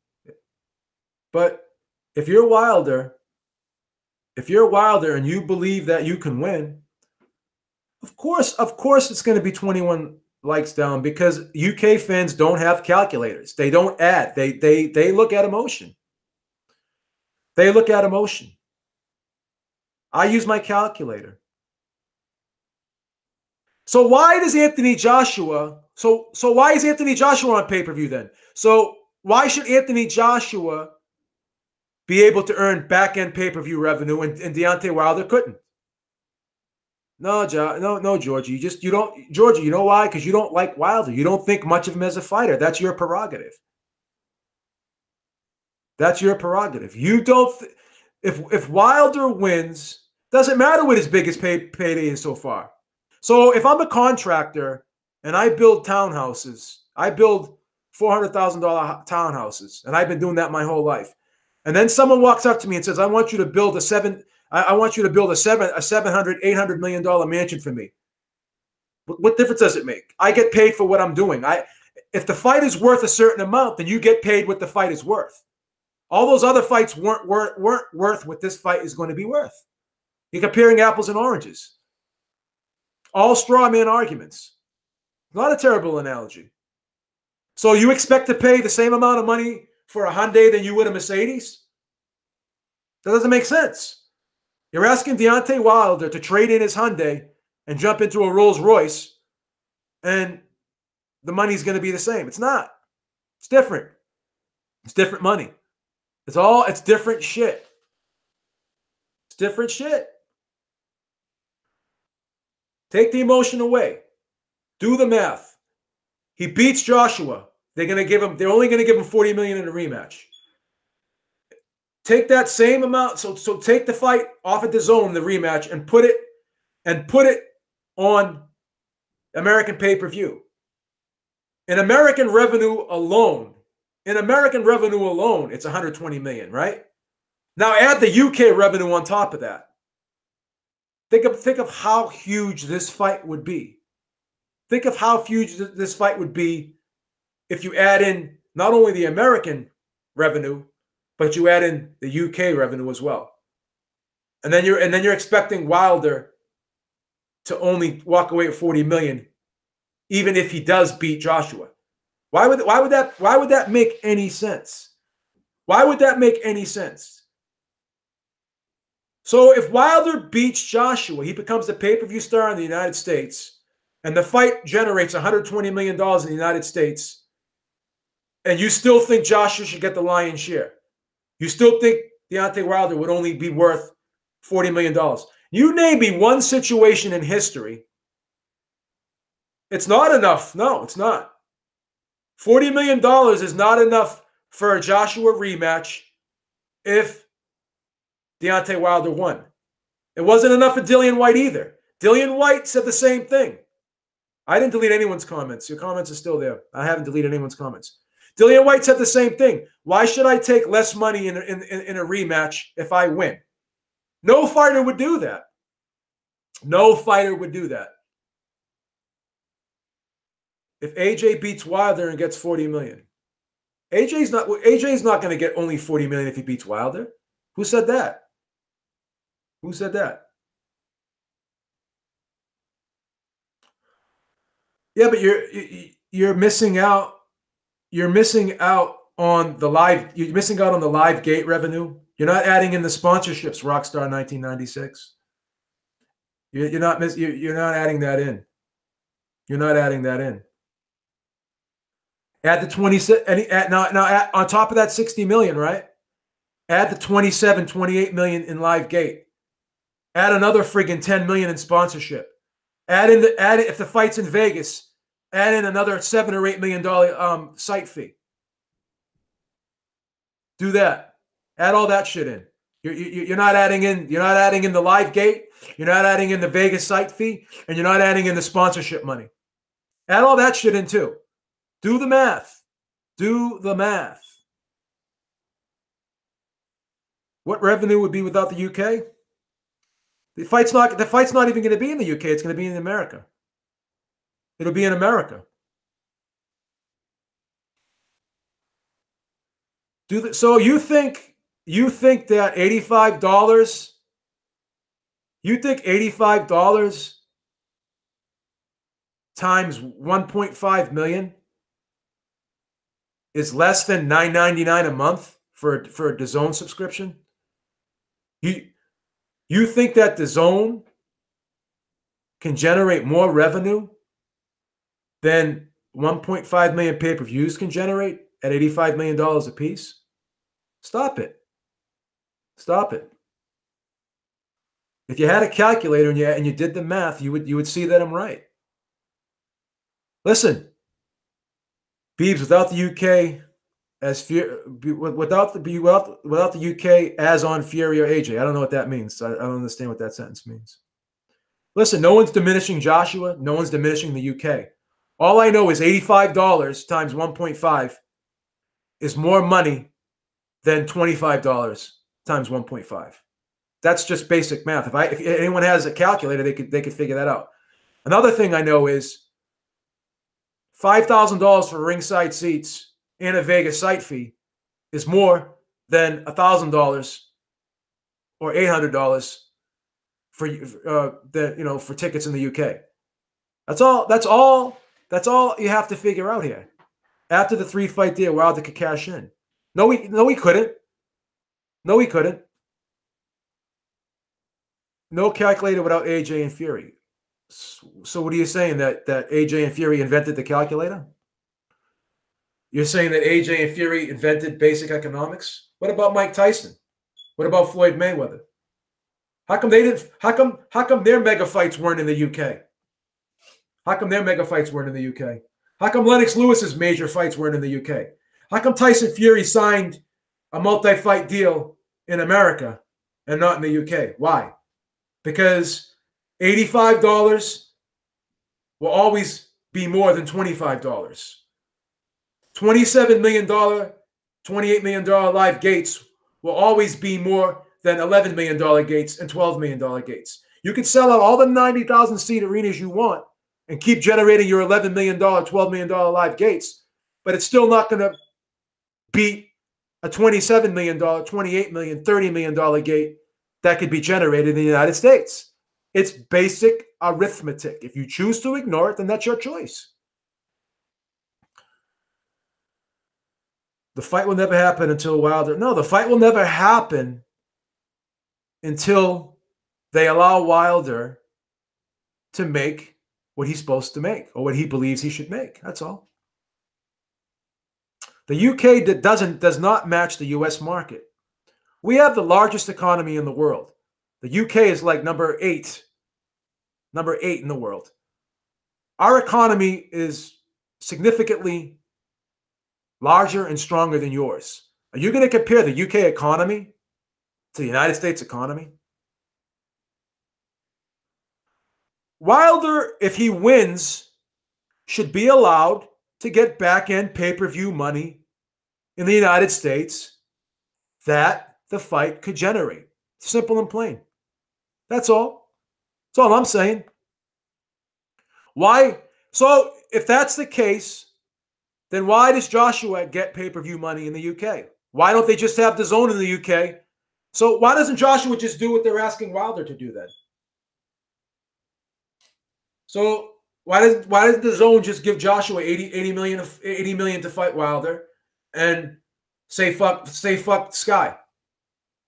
But if you're Wilder and you believe that you can win, of course it's going to be 21 likes down, because UK fans don't have calculators. They don't add. They look at emotion. They look at emotion. I use my calculator. So why does Anthony Joshua? So why is Anthony Joshua on pay-per-view then? So why should Anthony Joshua be able to earn back-end pay-per-view revenue and Deontay Wilder couldn't? No, Georgie. You don't, Georgie. You know why? Because you don't like Wilder. You don't think much of him as a fighter. That's your prerogative. That's your prerogative. You don't. If Wilder wins, doesn't matter what his biggest payday is so far. So if I'm a contractor and I build townhouses, I build $400,000 townhouses, and I've been doing that my whole life. And then someone walks up to me and says, "I want you to build a $700, $800 million mansion for me." What difference does it make? I get paid for what I'm doing. If the fight is worth a certain amount, then you get paid what the fight is worth. All those other fights weren't worth what this fight is going to be worth. You're comparing apples and oranges. All straw man arguments. Not a terrible analogy. So you expect to pay the same amount of money for a Hyundai than you would a Mercedes? That doesn't make sense. You're asking Deontay Wilder to trade in his Hyundai and jump into a Rolls Royce, and the money's going to be the same. It's not. It's different. It's different money. It's different shit. It's different shit. Take the emotion away. Do the math. He beats Joshua. They're only going to give him $40 million in a rematch. Take that same amount. So take the fight off of DAZN, the rematch, and put it on American pay-per-view. In American revenue alone, it's $120 million, right? Now add the UK revenue on top of that. Think of how huge this fight would be. Think of how huge this fight would be if you add in not only the American revenue, but you add in the UK revenue as well. And then you're expecting Wilder to only walk away with $40 million, even if he does beat Joshua. Why would that make any sense? Why would that make any sense? So if Wilder beats Joshua, he becomes the pay-per-view star in the United States, and the fight generates $120 million in the United States, and you still think Joshua should get the lion's share. You still think Deontay Wilder would only be worth $40 million. You name me one situation in history It's not enough. No, it's not. $40 million is not enough for a Joshua rematch if Deontay Wilder won. It wasn't enough for Dillian White either. Dillian White said the same thing. I didn't delete anyone's comments. Your comments are still there. I haven't deleted anyone's comments. Dillian White said the same thing. Why should I take less money in a rematch if I win? No fighter would do that. No fighter would do that. If AJ beats Wilder and gets $40 million, AJ's not going to get only $40 million if he beats Wilder. Who said that? Who said that? Yeah, but you're missing out. You're missing out on the live. You're missing out on the live gate revenue. You're not adding in the sponsorships. Rockstar 1996. You're not adding that in. You're not adding that in. Add the 20 now on top of that 60 million, right? Add the 27, 28 million in live gate. Add another friggin' 10 million in sponsorship. Add in if the fight's in Vegas, add in another $7 or $8 million site fee. Do that. Add all that shit in. You're not adding in. You're not adding in the live gate. You're not adding in the Vegas site fee, and you're not adding in the sponsorship money. Add all that shit in too. Do the math. Do the math. What revenue would be without the UK? The fight's not even going to be in the UK. It's going to be in America. It'll be in America. So you think that $85? You think $85 times 1.5 million is less than $9.99 a month for a DAZN subscription? You think that DAZN can generate more revenue than 1.5 million pay-per-views can generate at $85 million a piece? Stop it. Stop it. If you had a calculator and you did the math, you would see that I'm right. Listen, Beebs, without the UK without the UK as on Fury or AJ. I don't know what that means. I don't understand what that sentence means. Listen, no one's diminishing Joshua. No one's diminishing the UK. All I know is $85 times 1.5 is more money than $25 times 1.5. That's just basic math. If anyone has a calculator, they could figure that out. Another thing I know is $5,000 for ringside seats and a Vegas site fee is more than $1,000 or $800 for tickets in the UK. That's all you have to figure out here. After the 3-fight deal, Wilder could cash in. No, he couldn't. No, he couldn't. No calculator without AJ and Fury. So what are you saying, that AJ and Fury invented the calculator? You're saying that AJ and Fury invented basic economics? What about Mike Tyson? What about Floyd Mayweather? How come they didn't? How come their mega fights weren't in the UK? How come their mega fights weren't in the UK? How come Lennox Lewis's major fights weren't in the UK? How come Tyson Fury signed a multi-fight deal in America and not in the UK? Why? Because $85 will always be more than $25. $27 million, $28 million live gates will always be more than $11 million gates and $12 million gates. You can sell out all the 90,000 seat arenas you want and keep generating your $11 million, $12 million live gates, but it's still not going to beat a $27 million, $28 million, $30 million gate that could be generated in the United States. It's basic arithmetic. If you choose to ignore it, then that's your choice. The fight will never happen until Wilder. No, the fight will never happen until they allow Wilder to make what he's supposed to make or what he believes he should make. That's all. The UK does not match the US market. We have the largest economy in the world. The UK is like number eight in the world. Our economy is significantly larger and stronger than yours. Are you going to compare the UK economy to the United States economy? Wilder, if he wins, should be allowed to get back-end pay-per-view money in the United States that the fight could generate. Simple and plain. That's all. That's all I'm saying. Why? So if that's the case, then why does Joshua get pay-per-view money in the UK? Why don't they just have DAZN in the UK? So why doesn't Joshua just do what they're asking Wilder to do then? So why does DAZN just give Joshua 80 million to fight Wilder and say fuck Sky?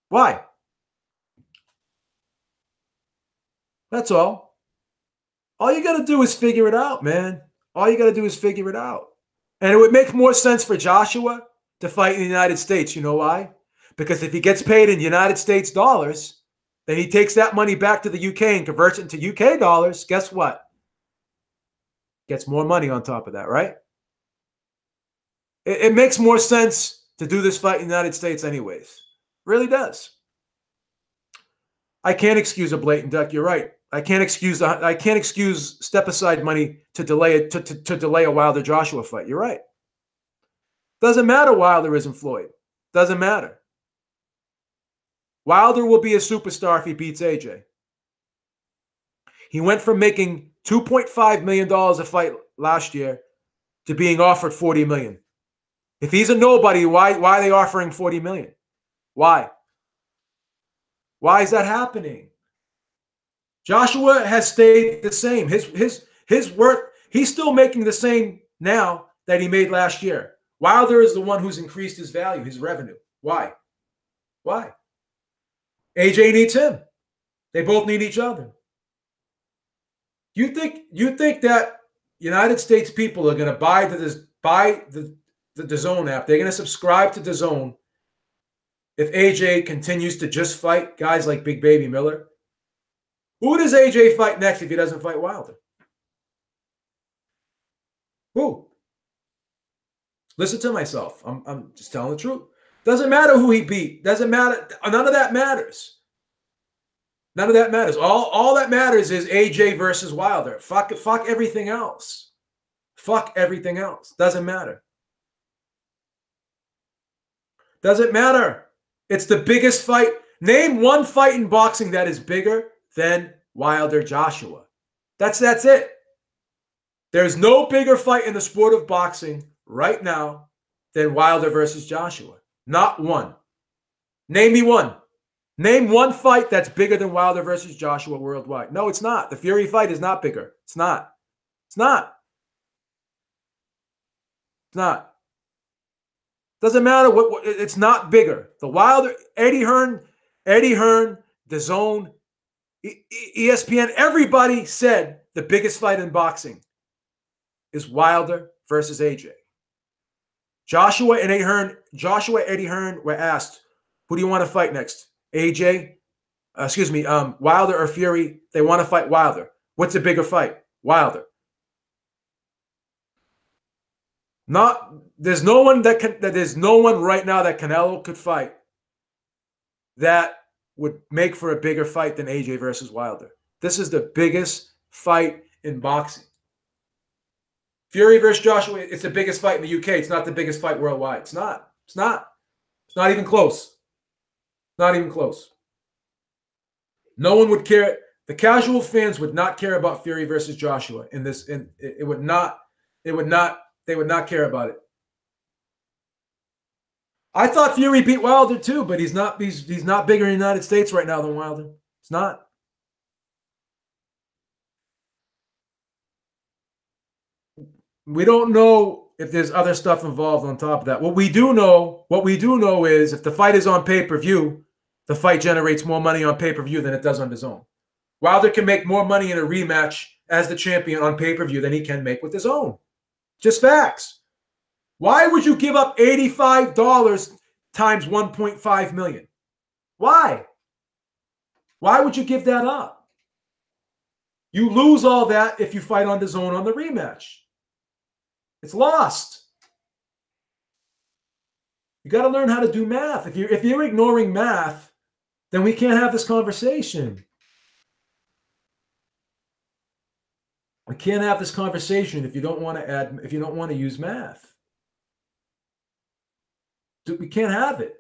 Why? That's all. All you got to do is figure it out, man. All you got to do is figure it out. And it would make more sense for Joshua to fight in the United States. You know why? Because if he gets paid in United States dollars, then he takes that money back to the UK and converts it into UK dollars. Guess what? Gets more money on top of that, right? It makes more sense to do this fight in the United States anyways. Really does. I can't excuse a blatant duck. You're right. I can't excuse step aside money to delay a Wilder Joshua fight. You're right. Doesn't matter Wilder isn't Floyd. Doesn't matter. Wilder will be a superstar if he beats AJ. He went from making $2.5 million a fight last year to being offered $40 million. If he's a nobody, why are they offering $40 million? Why? Why is that happening? Joshua has stayed the same. His worth, he's still making the same now that he made last year. Wilder is the one who's increased his value, his revenue. Why? Why? AJ needs him. They both need each other. You think that United States people are going to buy the DAZN app? They're going to subscribe to DAZN if AJ continues to just fight guys like Big Baby Miller? Who does AJ fight next if he doesn't fight Wilder? Who? Listen to myself. I'm just telling the truth. Doesn't matter who he beat. Doesn't matter. None of that matters. None of that matters. All that matters is AJ versus Wilder. Fuck everything else. Fuck everything else. Doesn't matter. Doesn't matter. It's the biggest fight. Name one fight in boxing that is bigger than Wilder Joshua. That's it. There's no bigger fight in the sport of boxing right now than Wilder versus Joshua. Not one. Name me one. Name one fight that's bigger than Wilder versus Joshua worldwide. No, it's not. The Fury fight is not bigger. It's not. It's not. It's not. Doesn't matter what it's not bigger. The Wilder, Eddie Hearn, DAZN, ESPN, everybody said the biggest fight in boxing is Wilder versus AJ. Joshua, Eddie Hearn were asked, who do you want to fight next? Wilder or Fury? They want to fight Wilder. What's a bigger fight? Wilder. There's no one right now that Canelo could fight that would make for a bigger fight than AJ versus Wilder. This is the biggest fight in boxing. Fury versus Joshua, it's the biggest fight in the UK. It's not the biggest fight worldwide. It's not. It's not. It's not even close. Not even close. No one would care. The casual fans would not care about Fury versus Joshua in this. It would not. They would not care about it. I thought Fury beat Wilder too, but he's not bigger in the United States right now than Wilder. It's not. We don't know if there's other stuff involved on top of that. What we do know is if the fight is on pay-per-view, the fight generates more money on pay-per-view than it does on DAZN. Wilder can make more money in a rematch as the champion on pay-per-view than he can make with DAZN. Just facts. Why would you give up $85 times 1.5 million? Why? Why would you give that up? You lose all that if you fight on DAZN on the rematch. It's lost. You got to learn how to do math. If you're ignoring math, then we can't have this conversation. We can't have this conversation if you don't want to use math. We can't have it.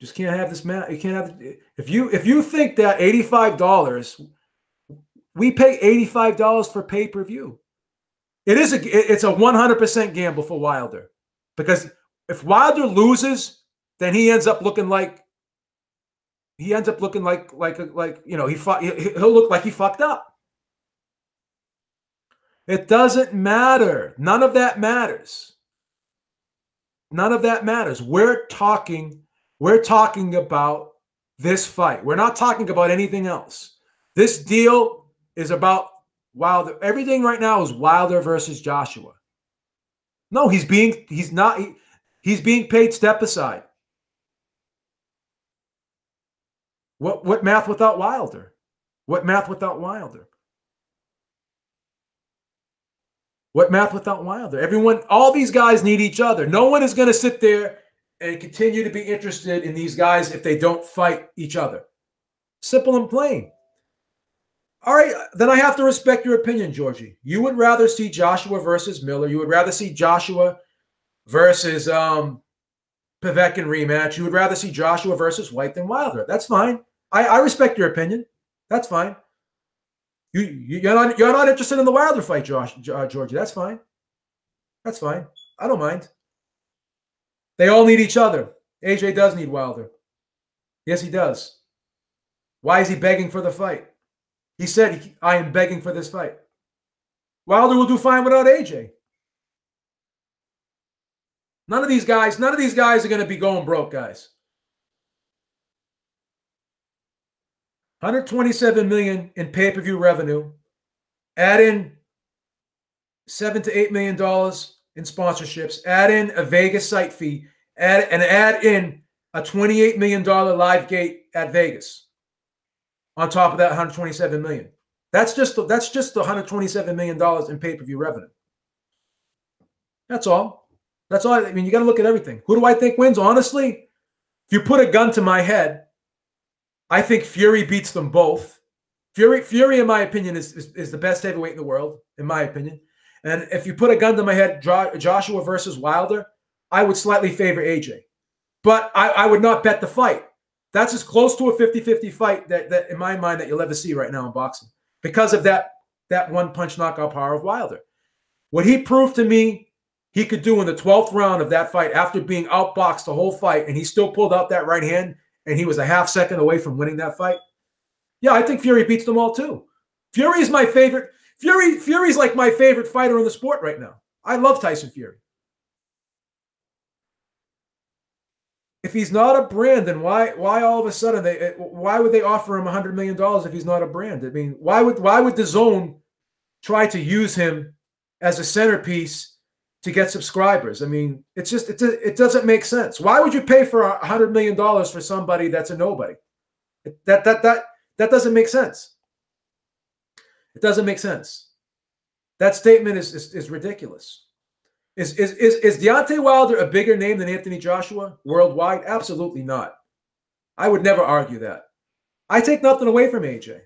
Just can't have this math. You can't have it. If you think that $85, we pay $85 for pay-per-view. It's a 100% gamble for Wilder, because if Wilder loses, then he ends up looking like he'll look like he fucked up. It doesn't matter. None of that matters. None of that matters. We're talking about this fight. We're not talking about anything else. This deal is about Wilder. Everything right now is Wilder versus Joshua. No, he's being paid step aside. What math without Wilder? What math without Wilder? What math without Wilder? Everyone, all these guys need each other. No one is going to sit there and continue to be interested in these guys if they don't fight each other. Simple and plain. All right, then I have to respect your opinion, Georgie. You would rather see Joshua versus Miller. You would rather see Joshua versus Povetkin rematch. You would rather see Joshua versus White than Wilder. That's fine. I respect your opinion. That's fine. You're not interested in the Wilder fight, Georgie. That's fine. That's fine. I don't mind. They all need each other. AJ does need Wilder. Yes, he does. Why is he begging for the fight? He said, I am begging for this fight. Wilder will do fine without AJ. None of these guys are going to be going broke, guys. $127 million in pay-per-view revenue. Add in $7 to $8 million in sponsorships. Add in a Vegas site fee. Add in a $28 million live gate at Vegas. On top of that, $127 million. That's just the $127 million in pay-per-view revenue. That's all. That's all. I mean, you got to look at everything. Who do I think wins? Honestly, if you put a gun to my head, I think Fury beats them both. Fury, in my opinion, is the best heavyweight in the world, in my opinion. And if you put a gun to my head, Joshua versus Wilder, I would slightly favor AJ. But I would not bet the fight. That's as close to a 50-50 fight that in my mind that you'll ever see right now in boxing, because of that one-punch knockout power of Wilder. What he proved to me he could do in the 12th round of that fight after being outboxed the whole fight, and he still pulled out that right hand, and he was a half second away from winning that fight. Yeah, I think Fury beats them all too. Fury is my favorite. Fury's like my favorite fighter in the sport right now. I love Tyson Fury. If he's not a brand, then why all of a sudden why would they offer him $100 million if he's not a brand? I mean, why would DAZN try to use him as a centerpiece to get subscribers? I mean, it doesn't make sense. Why would you pay for $100 million for somebody that's a nobody? That doesn't make sense. It doesn't make sense. That statement is ridiculous. Is Deontay Wilder a bigger name than Anthony Joshua worldwide? Absolutely not. I would never argue that. I take nothing away from AJ.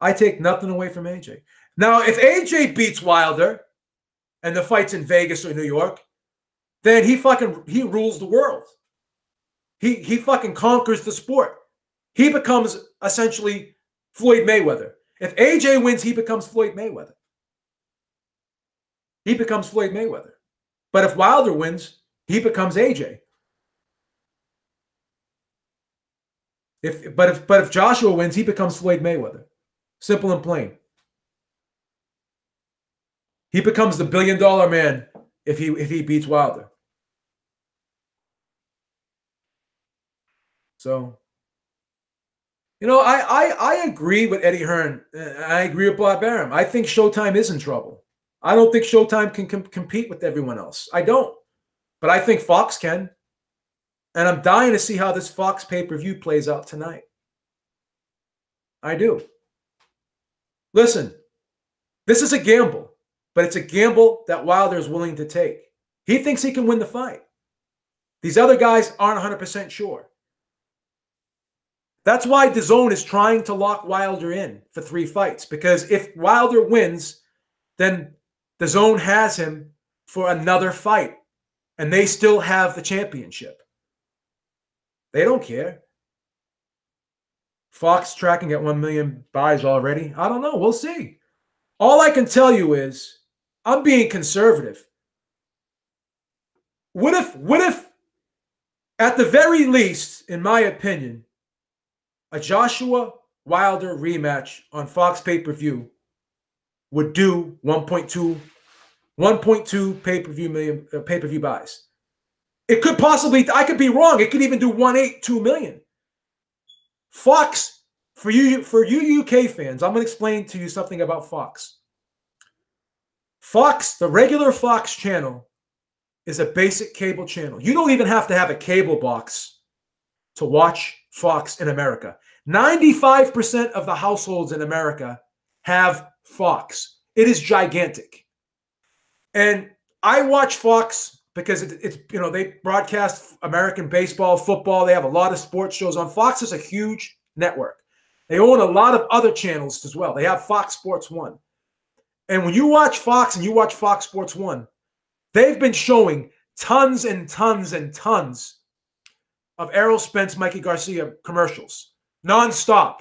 I take nothing away from AJ. Now, if AJ beats Wilder and the fight's in Vegas or New York, then he rules the world. He fucking conquers the sport. He becomes essentially Floyd Mayweather. If AJ wins, he becomes Floyd Mayweather. He becomes Floyd Mayweather. But if Wilder wins, he becomes AJ. But if Joshua wins, he becomes Floyd Mayweather. Simple and plain. He becomes the $1 billion man if he beats Wilder. So, I agree with Eddie Hearn. I agree with Bob Arum. I think Showtime is in trouble. I don't think Showtime can compete with everyone else. I don't. But I think Fox can. And I'm dying to see how this Fox pay-per-view plays out tonight. I do. Listen, this is a gamble, but it's a gamble that Wilder is willing to take. He thinks he can win the fight. These other guys aren't 100% sure. That's why DAZN is trying to lock Wilder in for 3 fights, because if Wilder wins, then DAZN has him for another fight, and they still have the championship. They don't care. Fox tracking at 1 million buys already. I don't know. We'll see. All I can tell you is I'm being conservative. What if, at the very least, in my opinion, a Joshua Wilder rematch on Fox pay-per-view would do 1.2 pay-per-view buys. It could possibly, I could be wrong. It could even do 1.82 million. Fox, for you UK fans, I'm going to explain to you something about Fox. Fox, the regular Fox channel, is a basic cable channel. You don't even have to have a cable box to watch Fox in America. 95% of the households in America have Fox. It is gigantic. And I watch Fox because it's they broadcast American baseball, football. They have a lot of sports shows on. Fox is a huge network. They own a lot of other channels as well. They have Fox Sports 1. And when you watch Fox and you watch Fox Sports 1, they've been showing tons and tons and tons of Errol Spence, Mikey Garcia commercials, nonstop.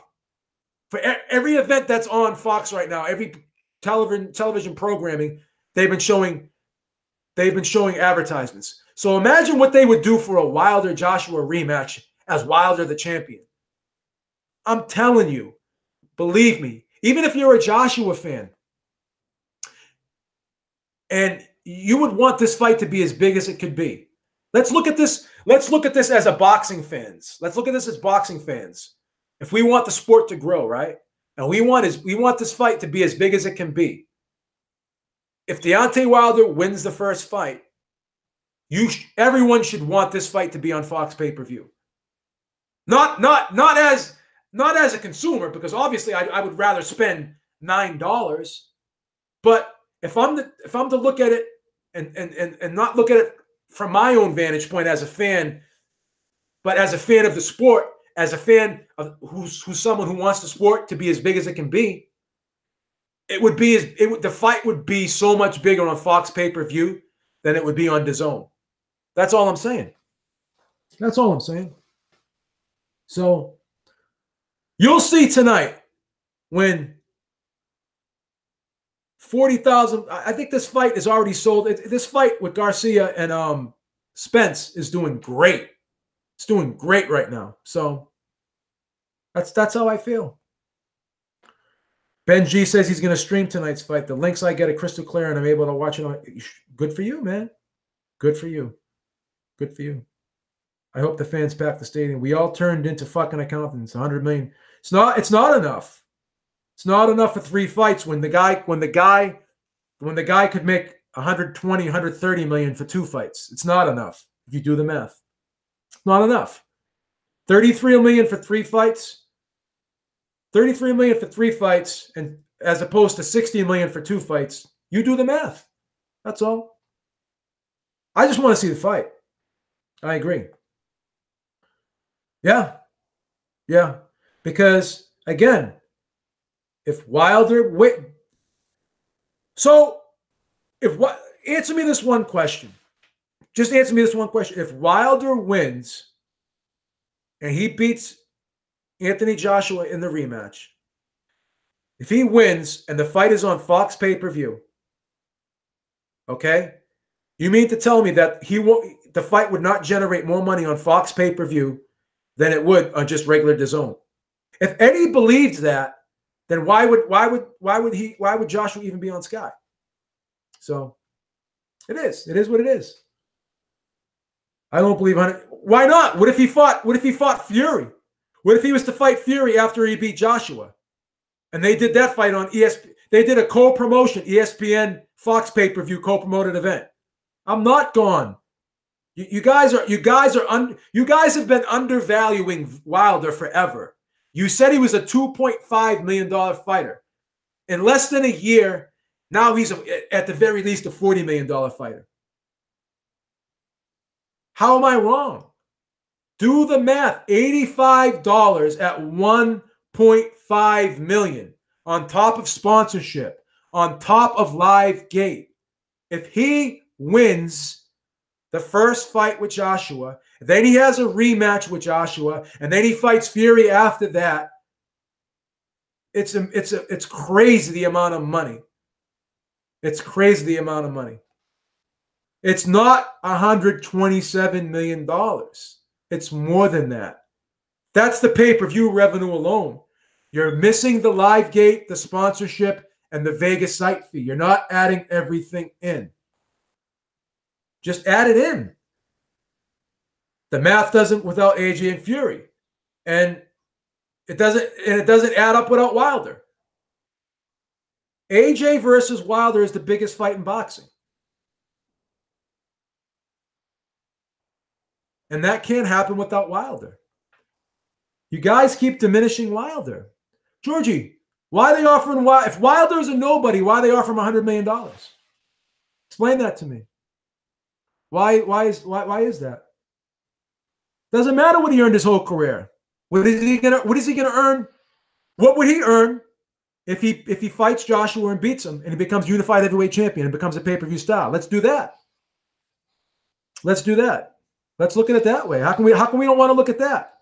For every event that's on Fox right now, every television programming, they've been showing advertisements. So imagine what they would do for a Wilder Joshua rematch as Wilder the champion. I'm telling you, believe me, even if you're a Joshua fan, and you would want this fight to be as big as it could be. Let's look at this. Let's look at this as a boxing fans. Let's look at this as boxing fans. If we want the sport to grow, right? And we want this fight to be as big as it can be. If Deontay Wilder wins the first fight, everyone should want this fight to be on Fox pay-per-view. Not as a consumer, because obviously I would rather spend $9. But if I'm to look at it and not look at it from my own vantage point as a fan, but as a fan of the sport, as a fan of who's someone who wants the sport to be as big as it can be, the fight would be so much bigger on Fox pay-per-view than it would be on DAZN. That's all I'm saying. That's all I'm saying. So you'll see tonight when 40,000. I think this fight is already sold. This fight with Garcia and Spence is doing great. It's doing great right now. So that's how I feel. Ben G says he's going to stream tonight's fight. The links I get are crystal clear, and I'm able to watch it on. Good for you, man. Good for you. Good for you. I hope the fans pack the stadium. We all turned into fucking accountants. 100 million. It's not enough. It's not enough for 3 fights when the guy could make 120, 130 million for 2 fights. It's not enough if you do the math. It's not enough. 33 million for 3 fights. 33 million for 3 fights, and as opposed to 60 million for 2 fights. You do the math. That's all. I just want to see the fight. I agree. Yeah. Yeah. Because again, if Wilder answer me this one question. Just answer me this one question. If Wilder wins and he beats Anthony Joshua in the rematch, if he wins and the fight is on Fox pay-per-view, okay, you mean to tell me that the fight would not generate more money on Fox pay-per-view than it would on just regular DAZN? If Eddie believed that, then why would Joshua even be on Sky? So it is what it is. I don't believe on it. Why not? What if he fought Fury? What if he was to fight Fury after he beat Joshua? And they did that fight on ESPN. They did a co-promotion, ESPN Fox pay-per-view co-promoted event. I'm not gone. You guys have been undervaluing Wilder forever. You said he was a $2.5 million fighter. In less than a year, now he's at the very least a $40 million fighter. How am I wrong? Do the math. $85 at $1.5 million on top of sponsorship, on top of live gate. If he wins the first fight with Joshua, then he has a rematch with Joshua, and then he fights Fury after that, it's crazy the amount of money. It's crazy the amount of money. It's not $127 million. It's more than that. That's the pay-per-view revenue alone. You're missing the live gate, the sponsorship, and the Vegas site fee. You're not adding everything in. Just add it in. The math doesn't without AJ and Fury. And it doesn't add up without Wilder. AJ versus Wilder is the biggest fight in boxing. And that can't happen without Wilder. You guys keep diminishing Wilder. Georgie, why are they offering Wilder? If Wilder is a nobody, why are they offering him $100 million? Explain that to me. Why is that? Doesn't matter what he earned his whole career. What is he gonna earn? What would he earn if he fights Joshua and beats him and he becomes unified heavyweight champion and becomes a pay-per-view star? Let's do that. Let's do that. Let's look at it that way. How can we don't want to look at that?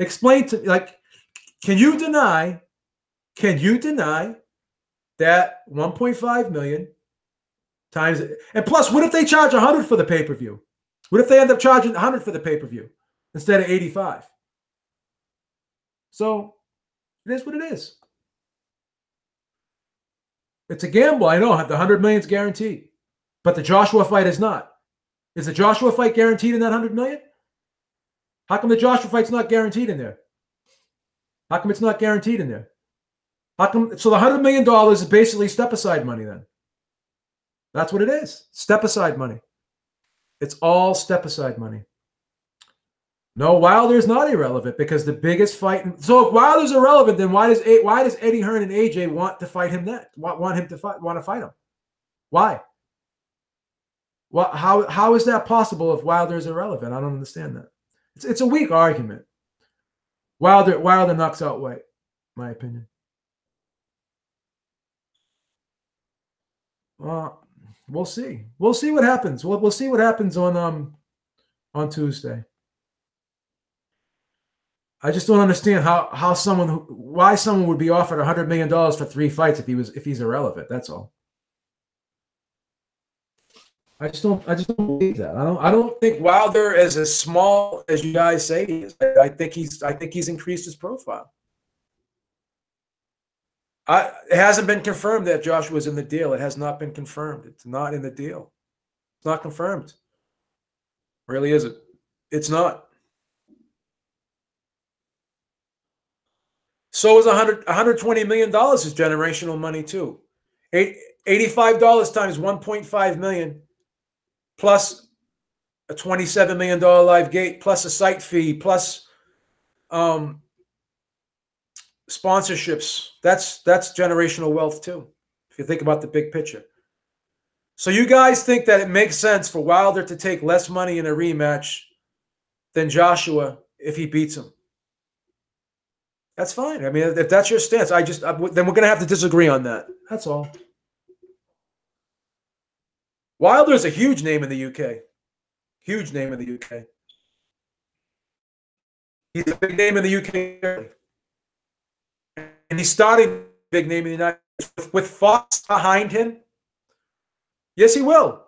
Explain to me, like, can you deny that 1.5 million times, and plus, what if they charge 100 for the pay-per-view? What if they end up charging 100 for the pay-per-view instead of 85? So it is what it is. It's a gamble. I know the 100 million is guaranteed, but the Joshua fight is not. Is the Joshua fight guaranteed in that 100 million? How come the Joshua fight's not guaranteed in there? How come it's not guaranteed in there? How come? So the $100 million is basically step-aside money then. That's what it is. Step-aside money. It's all step-aside money. No, Wilder's not irrelevant because the biggest fight. So if Wilder's irrelevant, then why does Eddie Hearn and AJ want to fight him next? Want to fight him? Why? Well, how is that possible if Wilder is irrelevant? I don't understand that. It's a weak argument. Wilder knocks out White, in my opinion. We'll see. We'll see what happens. We'll see what happens on Tuesday. I just don't understand why someone would be offered $100 million for 3 fights if he's irrelevant. That's all. I just don't believe that. I don't think Wilder is as small as you guys say he is. I think he's increased his profile. It hasn't been confirmed that Joshua's in the deal. It has not been confirmed. It's not in the deal. It's not confirmed. Really isn't. It's not. So is $120 million is generational money too. $85 times 1.5 million plus a $27 million live gate plus a site fee plus sponsorships. That's generational wealth too, if you think about the big picture. So you guys think that it makes sense for Wilder to take less money in a rematch than Joshua if he beats him? That's fine. I mean, if that's your stance, then we're going to have to disagree on that. That's all. Wilder is a huge name in the UK. Huge name in the UK. He's a big name in the UK. And he's starting a big name in the United States. With Fox behind him, yes, he will.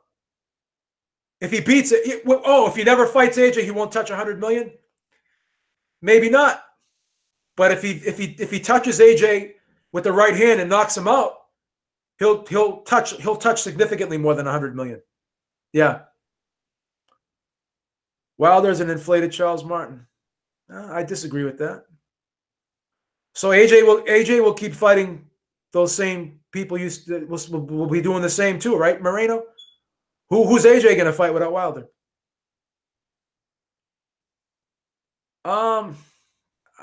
If he beats it, if he never fights AJ, he won't touch 100 million? Maybe not. But if he touches AJ with the right hand and knocks him out, he'll touch significantly more than 100 million. Yeah. Wilder's an inflated Charles Martin. I disagree with that. So AJ will keep fighting those same people. Will be doing the same too, right, Moreno? Who's AJ going to fight without Wilder?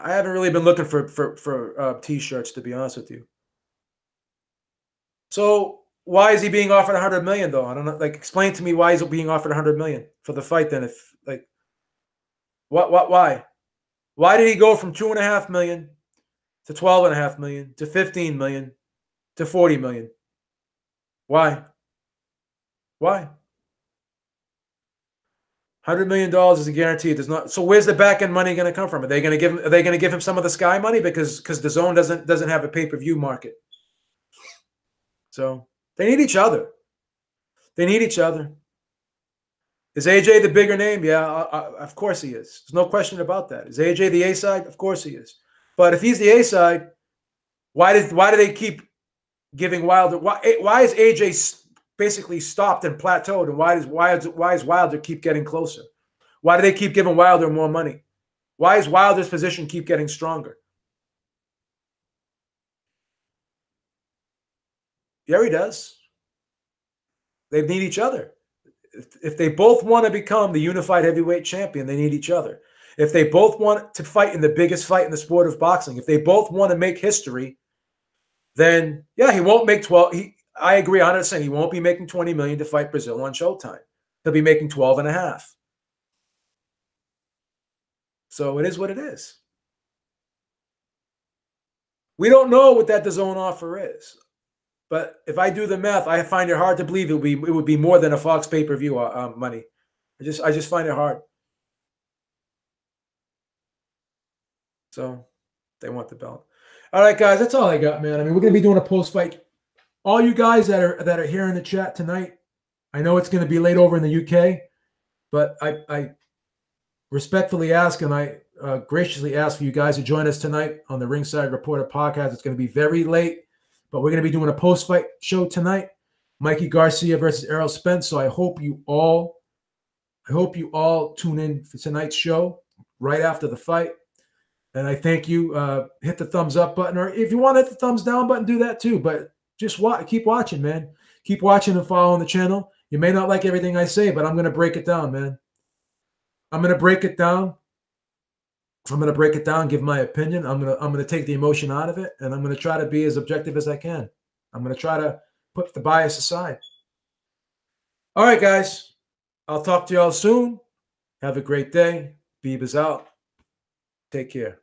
I haven't really been looking for t-shirts, to be honest with you. So why is he being offered 100 million though? I don't know. Like, explain to me why he's being offered 100 million for the fight. Then, if like, why? Why did he go from 2.5 million to 12.5 million to 15 million to 40 million? Why? Why? $100 million is a guarantee. There's not. So where's the back end money going to come from? Are they going to give him? Are they going to give him some of the Sky money because the Zone doesn't have a pay per view market? So they need each other. They need each other. Is AJ the bigger name? Yeah, of course he is. There's no question about that. Is AJ the A side? Of course he is. But if he's the A side, why do they keep giving Wilder? Why is AJ basically stopped and plateaued? And why is Wilder keep getting closer? Why do they keep giving Wilder more money? Why is Wilder's position keep getting stronger? Yeah, he does. They need each other. If they both want to become the unified heavyweight champion, they need each other. If they both want to fight in the biggest fight in the sport of boxing, if they both want to make history, then yeah, he won't make 12. I agree 100%. He won't be making 20 million to fight Brazil on Showtime. He'll be making 12 and a half. So it is what it is. We don't know what that DAZN offer is. But if I do the math, I find it hard to believe it would be more than a Fox pay-per-view money. I just find it hard. So they want the belt. All right, guys, that's all I got, man. I mean, we're gonna be doing a post-fight. All you guys that are here in the chat tonight, I know it's gonna be late over in the UK, but I respectfully ask and I graciously ask for you guys to join us tonight on the Ringside Reporter podcast. It's gonna be very late, but we're gonna be doing a post-fight show tonight. Mikey Garcia versus Errol Spence. So I hope you all tune in for tonight's show right after the fight. And I thank you. Hit the thumbs up button, or if you want to hit the thumbs down button, do that too. But just keep watching, man. Keep watching and following the channel. You may not like everything I say, but I'm going to break it down, man. I'm going to break it down. Give my opinion. I'm going to take the emotion out of it, and I'm going to try to be as objective as I can. I'm going to try to put the bias aside. All right, guys. I'll talk to y'all soon. Have a great day. Beeb is out. Take care.